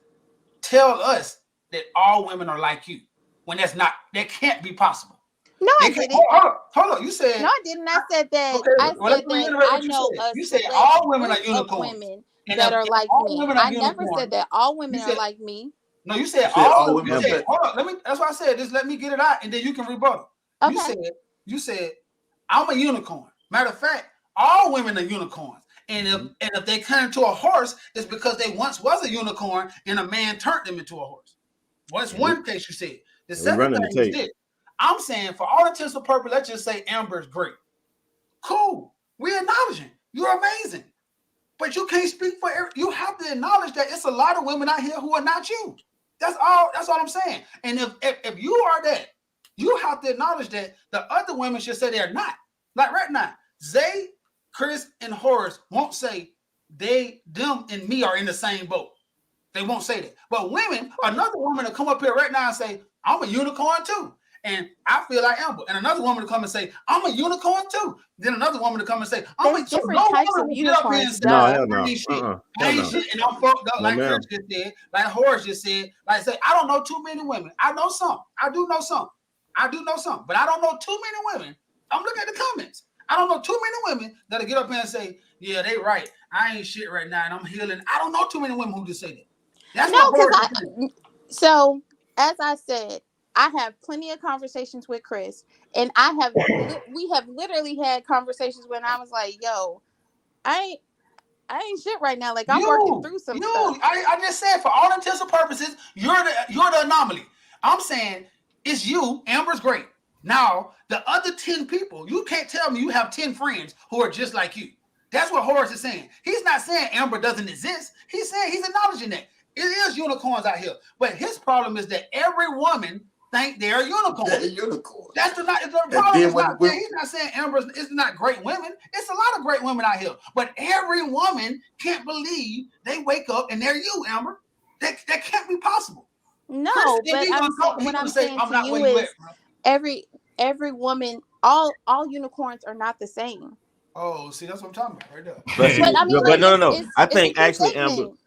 tell us that all women are like you. When that can't be possible. No, They I can't. didn't. Hold on. You No, said I didn't. I said that. okay. I Well, let said me that reiterate I what you know said. a You said select all women group are of unicorns, women and that if are like all me. women are I never said unicorns, that all you women are said like me. no. You You said said all. all You women are said fat. hold on. Let me. That's why I said just let me get it out, and then you can rebuttal. You Okay. said you said I'm a unicorn. Matter of fact, all women are unicorns. Mhm. And if they turn into a horse, it's because they once was a unicorn and a man turned them into a horse. Well, that's And we one case you said. The and we second running the thing is tape. this. I'm saying for all intents and purposes, let's just say Amber's great. Cool. We acknowledging you're amazing. But you can't speak for you have to acknowledge that it's a lot of women out here who are not you. That's all I'm saying. And if you are that, you have to acknowledge that the other women should say they're not. Like right now, Zay, Chris, and Horace won't say them, and me are in the same boat. They won't say that. But women, another woman to come up here right now and say, I'm a unicorn too. And I feel like Amber. And another woman to come and say, I'm a unicorn too. Then another woman to come and say, There's so no different types woman of will get up here and unicorns, say, No, duh. hell I no. ain't shit. I Hell ain't no. shit. And I'm fucked up, No, like Chris ma'am. just said, like Horace just said. Like I say, I don't know too many women. I know some. I do know some. But I don't know too many women. I'm looking at the comments. I don't know too many women that'll get up here and say, yeah, they right. I ain't shit right now and I'm healing. I don't know too many women who just say that. That's No, what because Horace is saying. so as I said, I have plenty of conversations with Chris, and we have literally had conversations when I was like, "Yo, I ain't I ain't shit right now. Like I'm working through some stuff." I just said for all intents and purposes, you're the anomaly. I'm saying it's you. Amber's great. Now the other 10 people, you can't tell me you have 10 friends who are just like you. That's what Horace is saying. He's not saying Amber doesn't exist. He's saying he's acknowledging that it is unicorns out here. But his problem is that every woman think they're unicorns. They're unicorns. That's the And problem. then Is not saying he's not saying Amber's it's not great women. It's a lot of great women out here. But every woman can't believe they wake up and they're you, Amber. That can't be possible. Chris No, and but me gonna talk, and what he's gonna I'm say, saying I'm to not where you you at, is bro. every woman, all unicorns are not the same. Oh, see, that's what I'm talking about right there. But see, But I mean, but like no, no, no. I it's a think true actually, Amber, statement.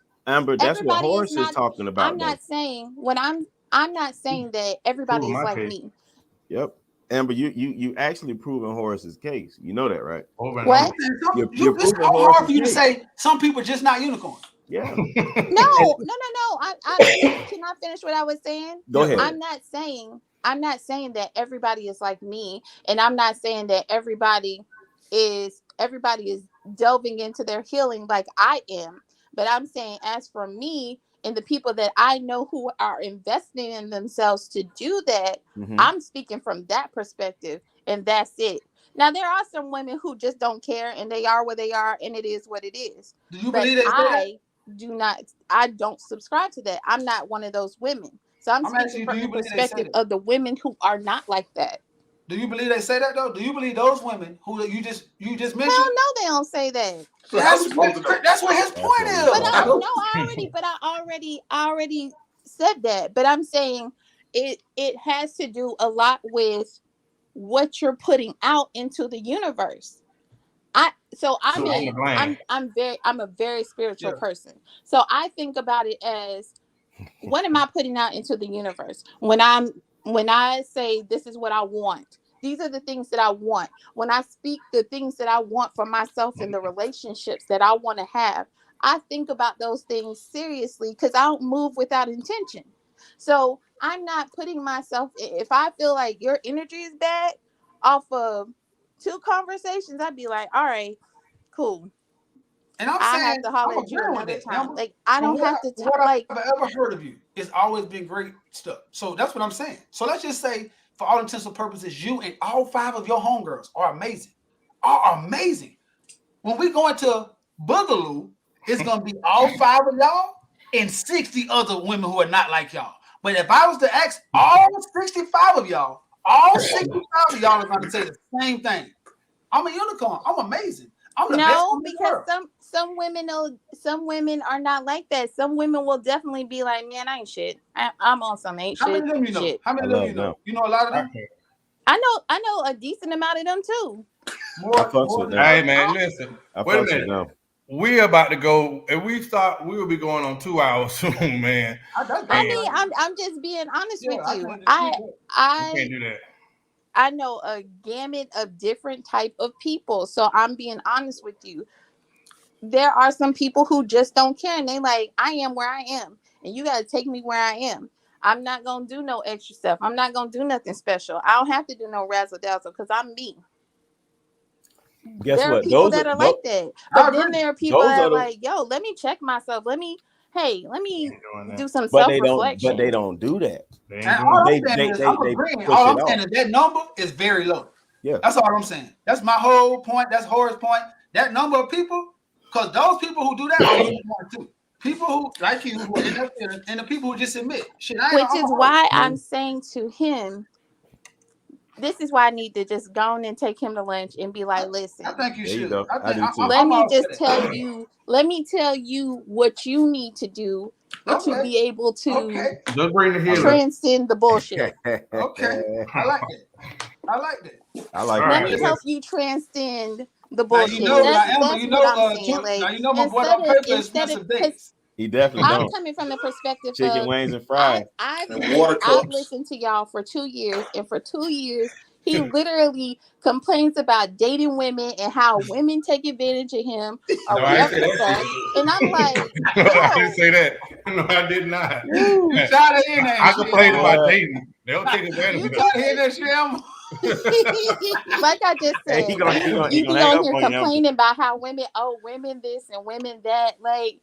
that's what Everybody is Horace is not. talking I'm about, though. not saying when I'm not saying that everybody proving is my like case me. Yep. Amber, you actually proven Horace's case. You know that, right? over and over. What? You're It's proving hard Horace's for you to case. say some people just not unicorns. Yeah. No, And no, no, no. Can I finish what I was saying? go Yeah, go ahead. ahead. I'm not saying that everybody is like me, and I'm not saying that everybody is delving into their healing like I am. But I'm saying as for me and the people that I know who are investing in themselves to do that, Hmm. I'm speaking from that perspective, and that's it. Now there are some women who just don't care and they are where they are and it is what it is. Do you But believe they say that? I don't subscribe to that. I'm not one of those women. So I'm I'm asking speaking you, from do the you believe they say perspective that? of the women who are not like that. Do you believe they say that though? Do you believe those women who you just Hell mentioned? no, they don't say that. So how we supposed to know? That's what his That's point what we is. But talking I I no, about. don't. I already said that. But I'm saying it has to do a lot with what you're putting out into the universe. So I'm the blame. I'm a very spiritual Yeah. person. So I think about it as, what am I putting out into the universe? When I say this is what I want, these are the things that I want. When I speak the things that I want for myself and the relationships that I want to have, I think about those things seriously because I don't move without intention. So I'm not putting myself, if I feel like your energy is bad off of 2 conversations, I'd be like, all right, cool. And I'm I have saying to holler I'm at you agreeing with another that. time. Amber. Like I From don't have to what like. I've ever heard of you, it's always been great stuff. So that's what I'm saying. So let's just say, for all intents and purposes, you and all 5 of your homegirls are amazing. Are amazing. When we go into Boogaloo, it's gonna be all 5 of y'all and 60 other women who are not like y'all. But if I was to ask all 65 of y'all, all 65 of y'all are gonna say the same thing. I'm a unicorn. I'm amazing. I'm the best No, in the because world. some women are not like that. Some women will definitely be like, man, I ain't shit. I'm on some ain't How shit many of them you know? shit. How many I of them love you know? them. You know a lot of them? Okay. I know a decent amount of them too. I fucks with Than them. Hey others. man, listen. I Wait a fucks with minute. them. We're about to go. If we start, we will be going on 2 hours soon, man. That's I great. And mean, I'm just being honest Yeah, with I you. can't dispute that. we I can't do that. I know a gamut of different type of people. So I'm being honest with you. There are some people who just don't care and they like, I am where I am and you got to take me where I am. I'm not going to do no extra stuff. I'm not going to do nothing special. I don't have to do no razzle dazzle because I'm me. Guess There are what? people that are like that. I But then agree. there are people Those that are are the. like, yo, let me check myself. Let me They ain't doing do that. some But they don't. But they self-reflection. don't do that. They ain't And doing all that. I'm They saying they is, they I'm they agreeing. push All it I'm saying off. is that number is very low. Yeah. That's all I'm saying. That's my whole point. That's Horace's point. That number of people, because those people who do that are unicorn too. People who like you who are in that field, and the people who just admit, shit, Which I'm a is hoe. why I'm saying to him, this is why I need to just go on and take him to lunch and be like, I listen, think you There you should. go. I do too. let I'm me all for just that. tell you what you need to do to Okay. be able to Okay. Just bring the I healer. love. transcend the bullshit. Okay. I like that. I like that. I like All Let that right. me too. help you transcend the Now you bullshit. know, Listen. now That's Amber, that's you what know, I'm saying. now Like you know my boy don't pay for instead of expensive because dates. He definitely I'm don't. coming from the perspective Chicken of wings and fries. And water I've cups. listened to y'all for 2 years, and for 2 years he literally complains about dating women and how women take advantage of him or No, I didn't whatever say the that fuck. And I'm like, shit. No, I didn't yo, say that. No, I did not. You try to hear that I shit. complain about Yeah. dating. They'll take advantage You of you try that. to hear that shit, Amber? like I just Hey, said, he gonna he gonna he you gonna be hang on up here on you. Amber. complaining about how women this and women that. Like,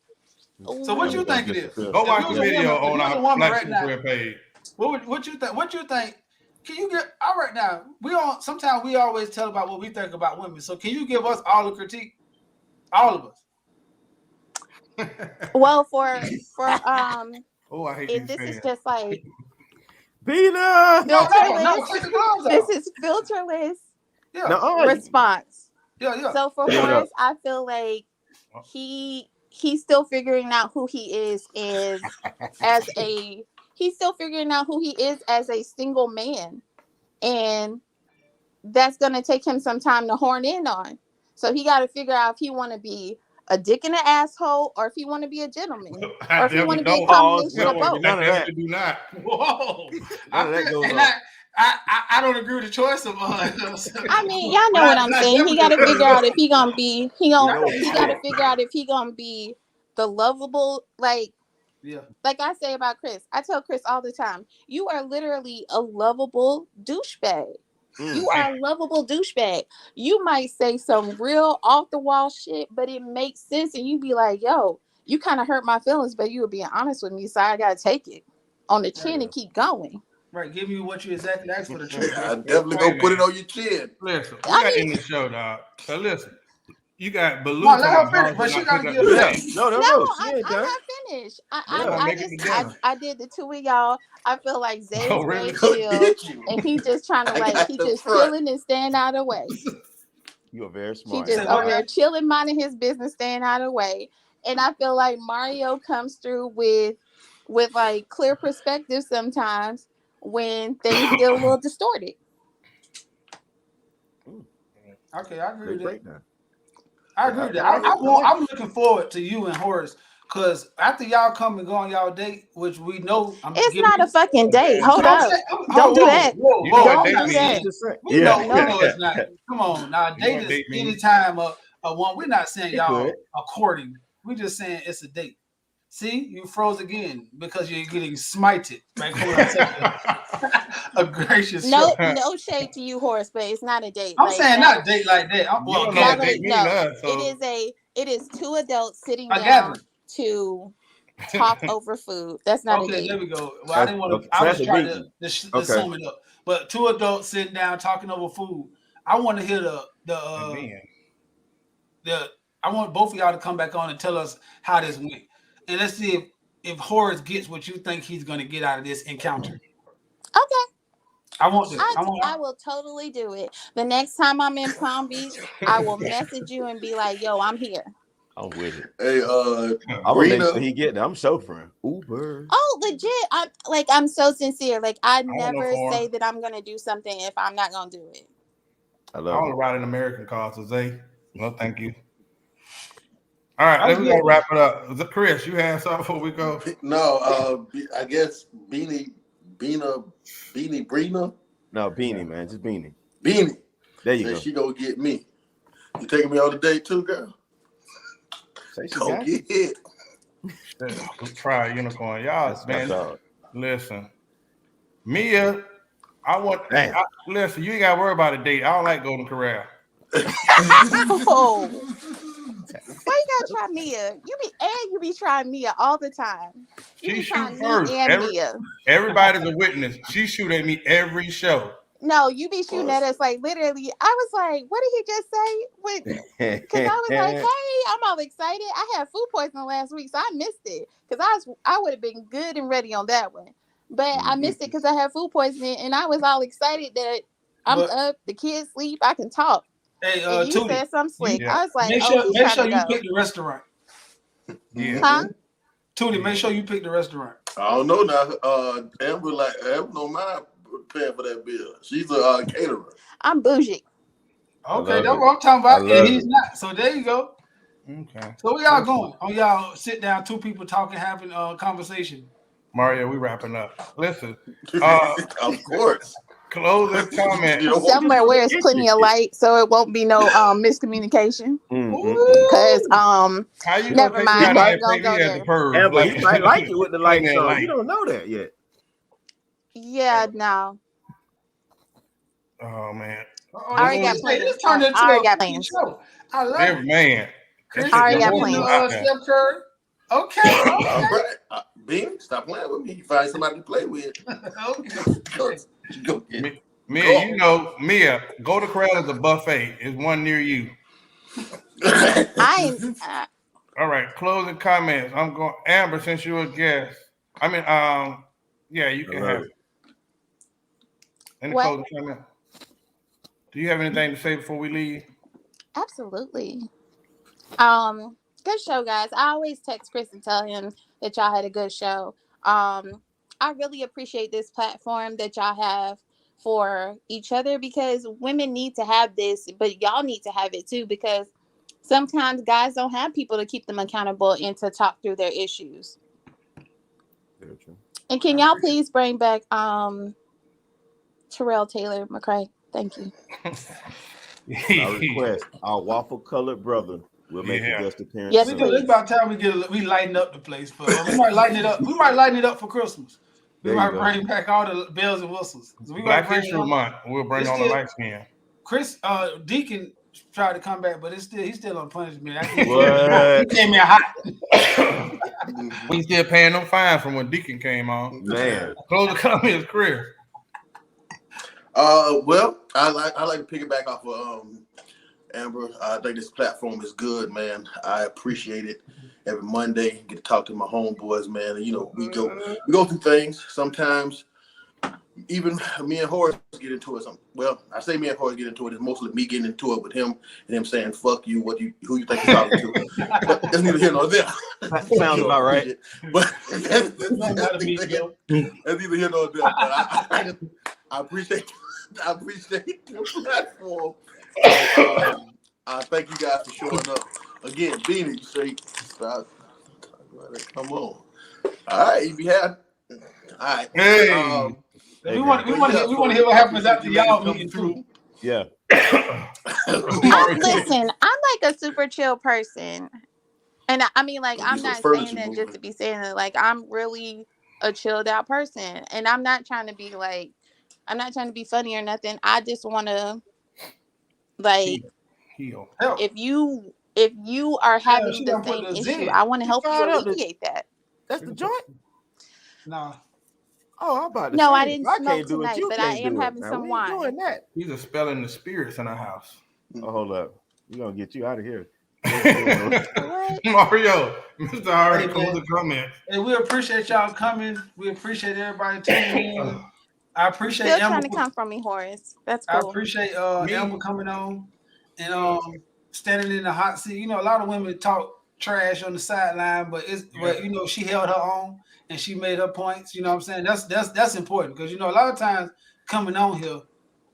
So what Amber you gonna think it is? disappear. Go If watch you the was a Yeah. video woman, if on you was a our woman Black right Super now, Friend page. what you think? What you think? Can you get all right now? We all sometimes we always tell about what we think about women. So can you give us all the critique? All of us. well, for Oh, I hate if these this is fans. just like Peter. No, filterless, take the gloves this off. is filterless Yeah, No, response. yeah. So for give it up. Horace, I feel like he's still figuring out who he is as a he's still figuring out who he is as a single man, and that's gonna take him some time to horn in on. So he got to figure out if he want to be a dick and an asshole, or if he want to be a gentleman, I or if he want definitely to be a don't. Pause. We combination don't of want to get both. I none of that. definitely do not. Whoa. None of that goes And on. I don't agree with the choice of I mean, y'all know what I'm saying. He got to figure out if he gonna be You know what he he got to said. figure out if he gonna be the lovable, Yeah. like I say about Chris. I tell Chris all the time, you are literally a lovable douchebag. You are a lovable douchebag. You might say some real off the wall shit, but it makes sense, and you be like, "Yo, you kind of hurt my feelings, but you were being honest with me, so I gotta take it on the chin and keep going." Right. Give me what you exactly asked for the truth. I definitely Hey, gonna put it man. on your chin. Listen, we I got mean, in the show, dog. So listen, you got Come on, Baloo let talking her about finish, dogs but are she not gotta picking up give the it Yeah. up. pace. No. no, She ain't I'm done. not finish. Yeah. Make it together. I did the two of y'all. I feel like Zay Oh, is really? very Go chill, did you? and he just trying to I like got he the just front. chilling and staying out of the way. You are very He smart. just Say Amber. over what? there chilling, minding his business, staying out of the way. And I feel like Mario comes through with like clear perspective sometimes when things get a little distorted. Okay, I agree Great with that. breakdown. I Yeah, agree with I that. like it. I like I'm looking forward to you and Horace because after y'all come and go on y'all date, which we know I'm It's giving. not a fucking date. Yeah. Hold You know what I'm up. saying? Don't do that. Whoa, You know what I'm Don't date not do means? that. saying. Just say- We Yeah. know No. it's not. Come on, now You know date what is date means? anytime a one. We're not saying It y'all could. are courting. We're just saying it's a date. See, you froze again because you're getting smited by coming on such a gracious show. No shade to you, Horace, but it's not a date. I'm Like saying that. not date like that. You Well, don't know okay, what date mean to No. us, so It is two adults sitting a down gathering. to talk over food. That's not a Okay, date. there we go. Well, I didn't want Okay. to. I So was that's a trying meeting. to Okay. sum it up. But two adults sitting down talking over food. I want to hear and then the. I want both of y'all to come back on and tell us how this went, and let's see if Horace gets what you think he's going to get out of this encounter. Okay. I want this. I will totally do it. The next time I'm in Palm Beach, I will message you and be like, "Yo, I'm here." I'm with it. Hey, I'm gonna make sure Brina, he get there. I'm chauffeuring. Uber. Oh, legit. I'm so sincere. Like I don't know never for say him. that I'm gonna do something if I'm not gonna do it. I I love only it. ride an American car, so Zay. No, thank you. All right, That's let's good. go wrap it up. Chris, you have something before we go? no, I guess Beanie Brina, No, Beanie, man. Just Beanie. Beanie. There you Said go. she go get me. You taking me on a date too, girl? Say she Go got you. get it. Let's try a unicorn. Y'all, That's my man, dog. listen. Mia, Damn. listen, you ain't got to worry about a date. I don't like Golden Corral. Oh, why you gotta try Mia? You be trying Mia all the time. You She be shoot trying me first. and Mia. Everybody's a witness. She shoot at me every show. No, you be shooting at us like literally. I was like, what did he just say? Because I was like, hey, I'm all excited. I had food poisoning last week, so I missed it. Because I would have been good and ready on that one, but I missed it because I had food poisoning, and I was all excited that I'm But up, the kids sleep, I can talk. hey, And you Tootie, said something slick. Yeah. I was like, make oh, sure he's make trying sure to you go. pick the restaurant. Yeah. Huh? Tootie, make sure you pick the restaurant. I don't know now. Amber don't mind paying for that bill. She's a caterer. I'm bougie. Okay, love that's it. what I'm talking I about. And love he's it. not. So there you go. Okay. So where y'all going? On y'all sit down, two people talking, having a conversation. Mario, we wrapping up. Listen, Of course. closing comment. You know, Somewhere where it's plenty of light, so it won't be no miscommunication. Cause How you gonna never take me mind. out I there ain't and gonna take go me as a there. perv? Amber, he might like it with the plenty lights of on. light. You don't know that yet. Yeah, no. Oh man. I already got plans. This turned into I already a got cooking plans. show. I love Every it. man. Chris, I already you got getting plans. Steph Curry. Okay. all right. Bean, stop playing with me. You find somebody to play with. Go get it. Mia, Golden Corral is a buffet. There's one near you. I ain't. All right, closing comments. I'm going Amber, since you're a guest. I mean, yeah, you I can love have it. it. Any What? closing comment? Do you have anything to say before we leave? Absolutely. Good show, guys. I always text Chris and tell him that y'all had a good show. I really appreciate this platform that y'all have for each other because women need to have this, but y'all need to have it too because sometimes guys don't have people to keep them accountable and to talk through their issues. Very true. And can y'all please bring back Terrell Taylor McCray? Thank you. Our request, our waffle colored brother will make a Yeah. guest appearance Yes, soon. please. It's about time we lighten up the place. We might lighten it up. We might lighten it up for Christmas. We There you might go. bring back all the bells and whistles. So we Black might bring History Month. We'll bring It's on the still- light skin. Chris Deacon tried to come back, but he's still on punishment. What? He came in hot. We still paying them fines from when Deacon came on. Man. Closing comments, Chris. Well, I like to piggyback off of Amber. I think this platform is good, man. I appreciate it. every Monday. Get to talk to my homeboys, man. And, you know, we go through things. Sometimes even me and Horace get into it. Well, I say me and Horace get into it. It's mostly me getting into it with him and him saying, "Fuck you, who you think you're talking to?" But that's neither here nor there. That sounds about right. But that's neither here nor there. But I appreciate the platform. Thank you guys for showing up. Again, Beanie, you say, come on. All right, you be happy. All right. Hey. We want to hear what happens after y'all meeting too. Yeah. Listen, I'm like a super chill person. And I mean, like, I'm not saying that just to be saying it. Like, I'm really a chilled out person. And I'm not trying to be funny or nothing. I just want to, like, heal. if you are having the same issue, I want to help you alleviate that. That's the joint? No. Oh, I'm about to No, say, I didn't smoke tonight, but I am having some wine. Doing that. He's expelling the spirits in our house. Oh, hold up. We're going to get you out of here. Mario, Mr. Hardy, close the comments. Hey, we appreciate y'all coming. We appreciate everybody tuning in. I appreciate Still trying to come from me, Horace. That's cool. I appreciate Amber coming on and standing in the hot seat. You know, a lot of women talk trash on the sideline, but but you know, she held her own and she made her points. You know what I'm saying? That's important because you know a lot of times coming on here,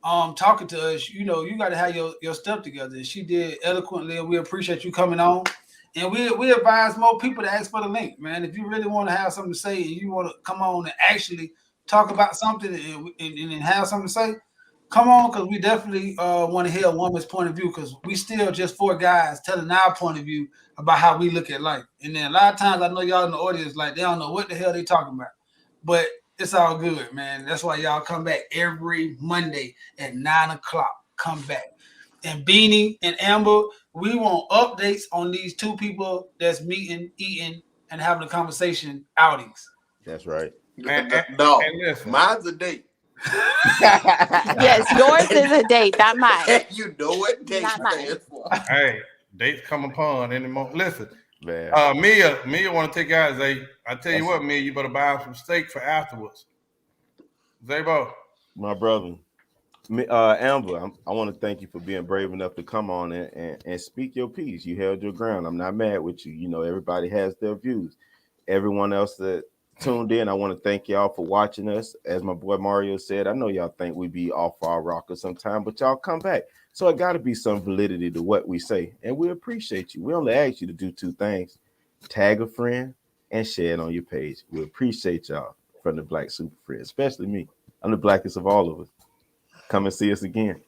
talking to us, you know, you got to have your stuff together. And she did eloquently, and we appreciate you coming on. And we advise more people to ask for the link, man. If you really want to have something to say and you want to come on and actually talk about something and have something to say, come on, because we definitely want to hear a woman's point of view because we still just four guys telling our point of view about how we look at life. And then a lot of times I know y'all in the audience, like, they don't know what the hell they talking about. But it's all good, man. That's why y'all come back every Monday at 9:00. Come back. And Beanie and Amber, we want updates on these two people that's meeting, eating, and having a conversation outings. That's right. No, mine's a date. Yes, yours is a date, not mine. You know what date stands for. Hey, dates come upon anymore. Listen, man. Mia want to take out Zay. I tell you what, Mia, you better buy some steak for afterwards. Zaybo. My brother. Amber, I want to thank you for being brave enough to come on and speak your piece. You held your ground. I'm not mad with you. You know, everybody has their views. Everyone else that tuned in, I want to thank y'all for watching us. As my boy Mario said, I know y'all think we be off our rocker sometime, but y'all come back. So it got to be some validity to what we say. And we appreciate you. We only ask you to do two things: tag a friend and share it on your page. We appreciate y'all from the Black Super Friends, especially me. I'm the blackest of all of us. Come and see us again.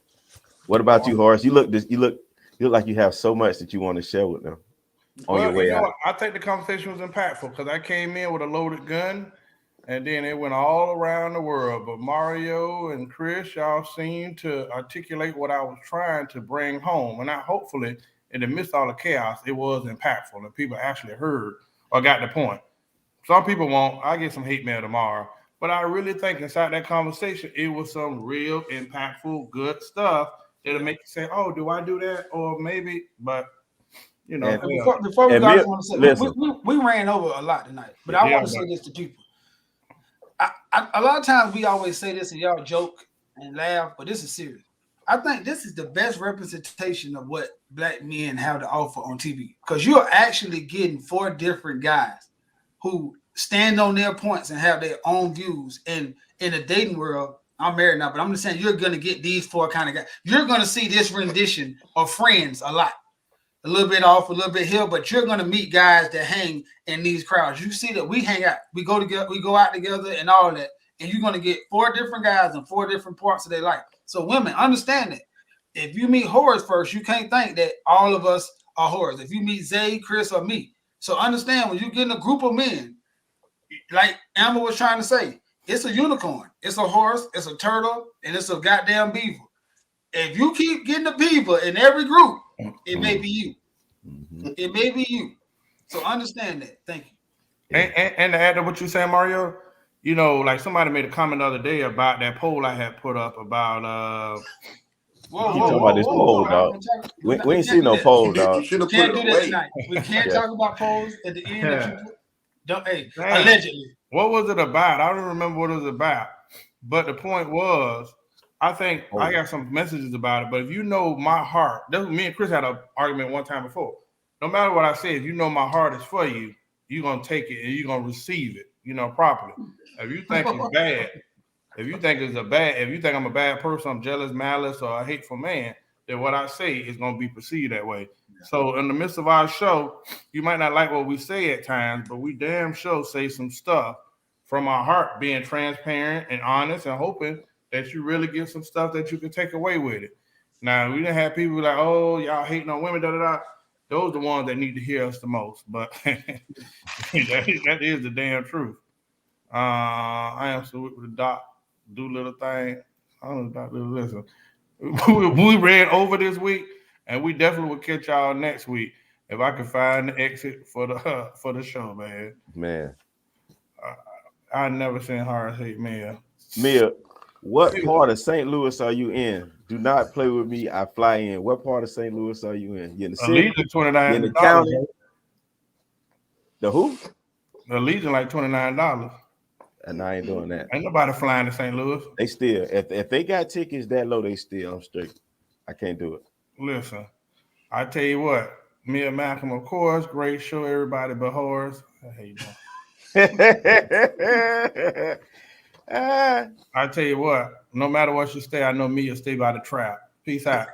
What about you, Horace? You look like you have so much that you want to share with them on your way out. I think the conversation was impactful because I came in with a loaded gun, and then it went all around the world. But Mario and Chris, y'all seemed to articulate what I was trying to bring home, and hopefully, in the midst of all the chaos, it was impactful and people actually heard or got the point. Some people won't. I get some hate mail tomorrow. But I really think inside that conversation, it was some real impactful, good stuff that'll make you say, "Oh, do I do that?" Or maybe, but you know. Before we go, I want to say we ran over a lot tonight, but I want to say this to people. A lot of times we always say this and y'all joke and laugh, but this is serious. I think this is the best representation of what black men have to offer on TV because you're actually getting four different guys who stand on their points and have their own views. And in the dating world, I'm married now, but I'm just saying you're going to get these four kind of guys. You're going to see this rendition of Friends a lot. A little bit off, a little bit here, but you're going to meet guys that hang in these crowds. You see that we hang out. We go together, we go out together and all that. And you're going to get four different guys in four different parts of their life. So women, understand that. If you meet Horace first, you can't think that all of us are Horace. If you meet Zay, Chris, or me. So understand when you get in a group of men, like Amber was trying to say, it's a unicorn, it's a horse, it's a turtle, and it's a goddamn beaver. If you keep getting a beaver in every group, it may be you. It may be you. So understand that. Thank you. And to add to what you're saying, Mario, you know, like somebody made a comment the other day about that poll I had put up about Whoa, Keep whoa, talking whoa, about this whoa, poll, whoa. dog. We ain't can't seen do no that. poll, You dog. should have put Can't it do that away. tonight. We can't Yeah. talk about polls at the end if you don't. Hey, Damn. allegedly. What was it about? I don't remember what it was about. But the point was, I think I got some messages about it. But if you know my heart, me and Chris had an argument one time before. No matter what I say, if you know my heart is for you, you're gonna take it and you're gonna receive it, properly. If you think it's bad, if you think I'm a bad person, I'm jealous, malice, or a hateful man, then what I say is gonna be perceived that way. So in the midst of our show, you might not like what we say at times, but we damn sure say some stuff from our heart, being transparent and honest and hoping that you really get some stuff that you can take away with it. Now, we didn't have people like, oh, y'all hating on women, da-da-da. Those are the ones that need to hear us the most. But that is the damn truth. I am so with the Doc Doolittle thing. I don't know Doc Doolittle. Listen, we read over this week, and we definitely will catch y'all next week if I can find the exit for the show, man. Man. I never seen Horace hate Mia. Mia, what part of St. Louis are you in? Do not play with me. I fly in. What part of St. Louis are you in? You in the city? Legion $29. You in the county? The who? The Legion like $29. And I ain't doing that. Ain't nobody flying to St. Louis. They still, if they got tickets that low, they still, I'm straight. I can't do it. Listen, I tell you what, me and Malcolm, of course, great show, everybody but Horace. How you doing? I tell you what, no matter what you stay, I know me will stay by the trap. Peace out.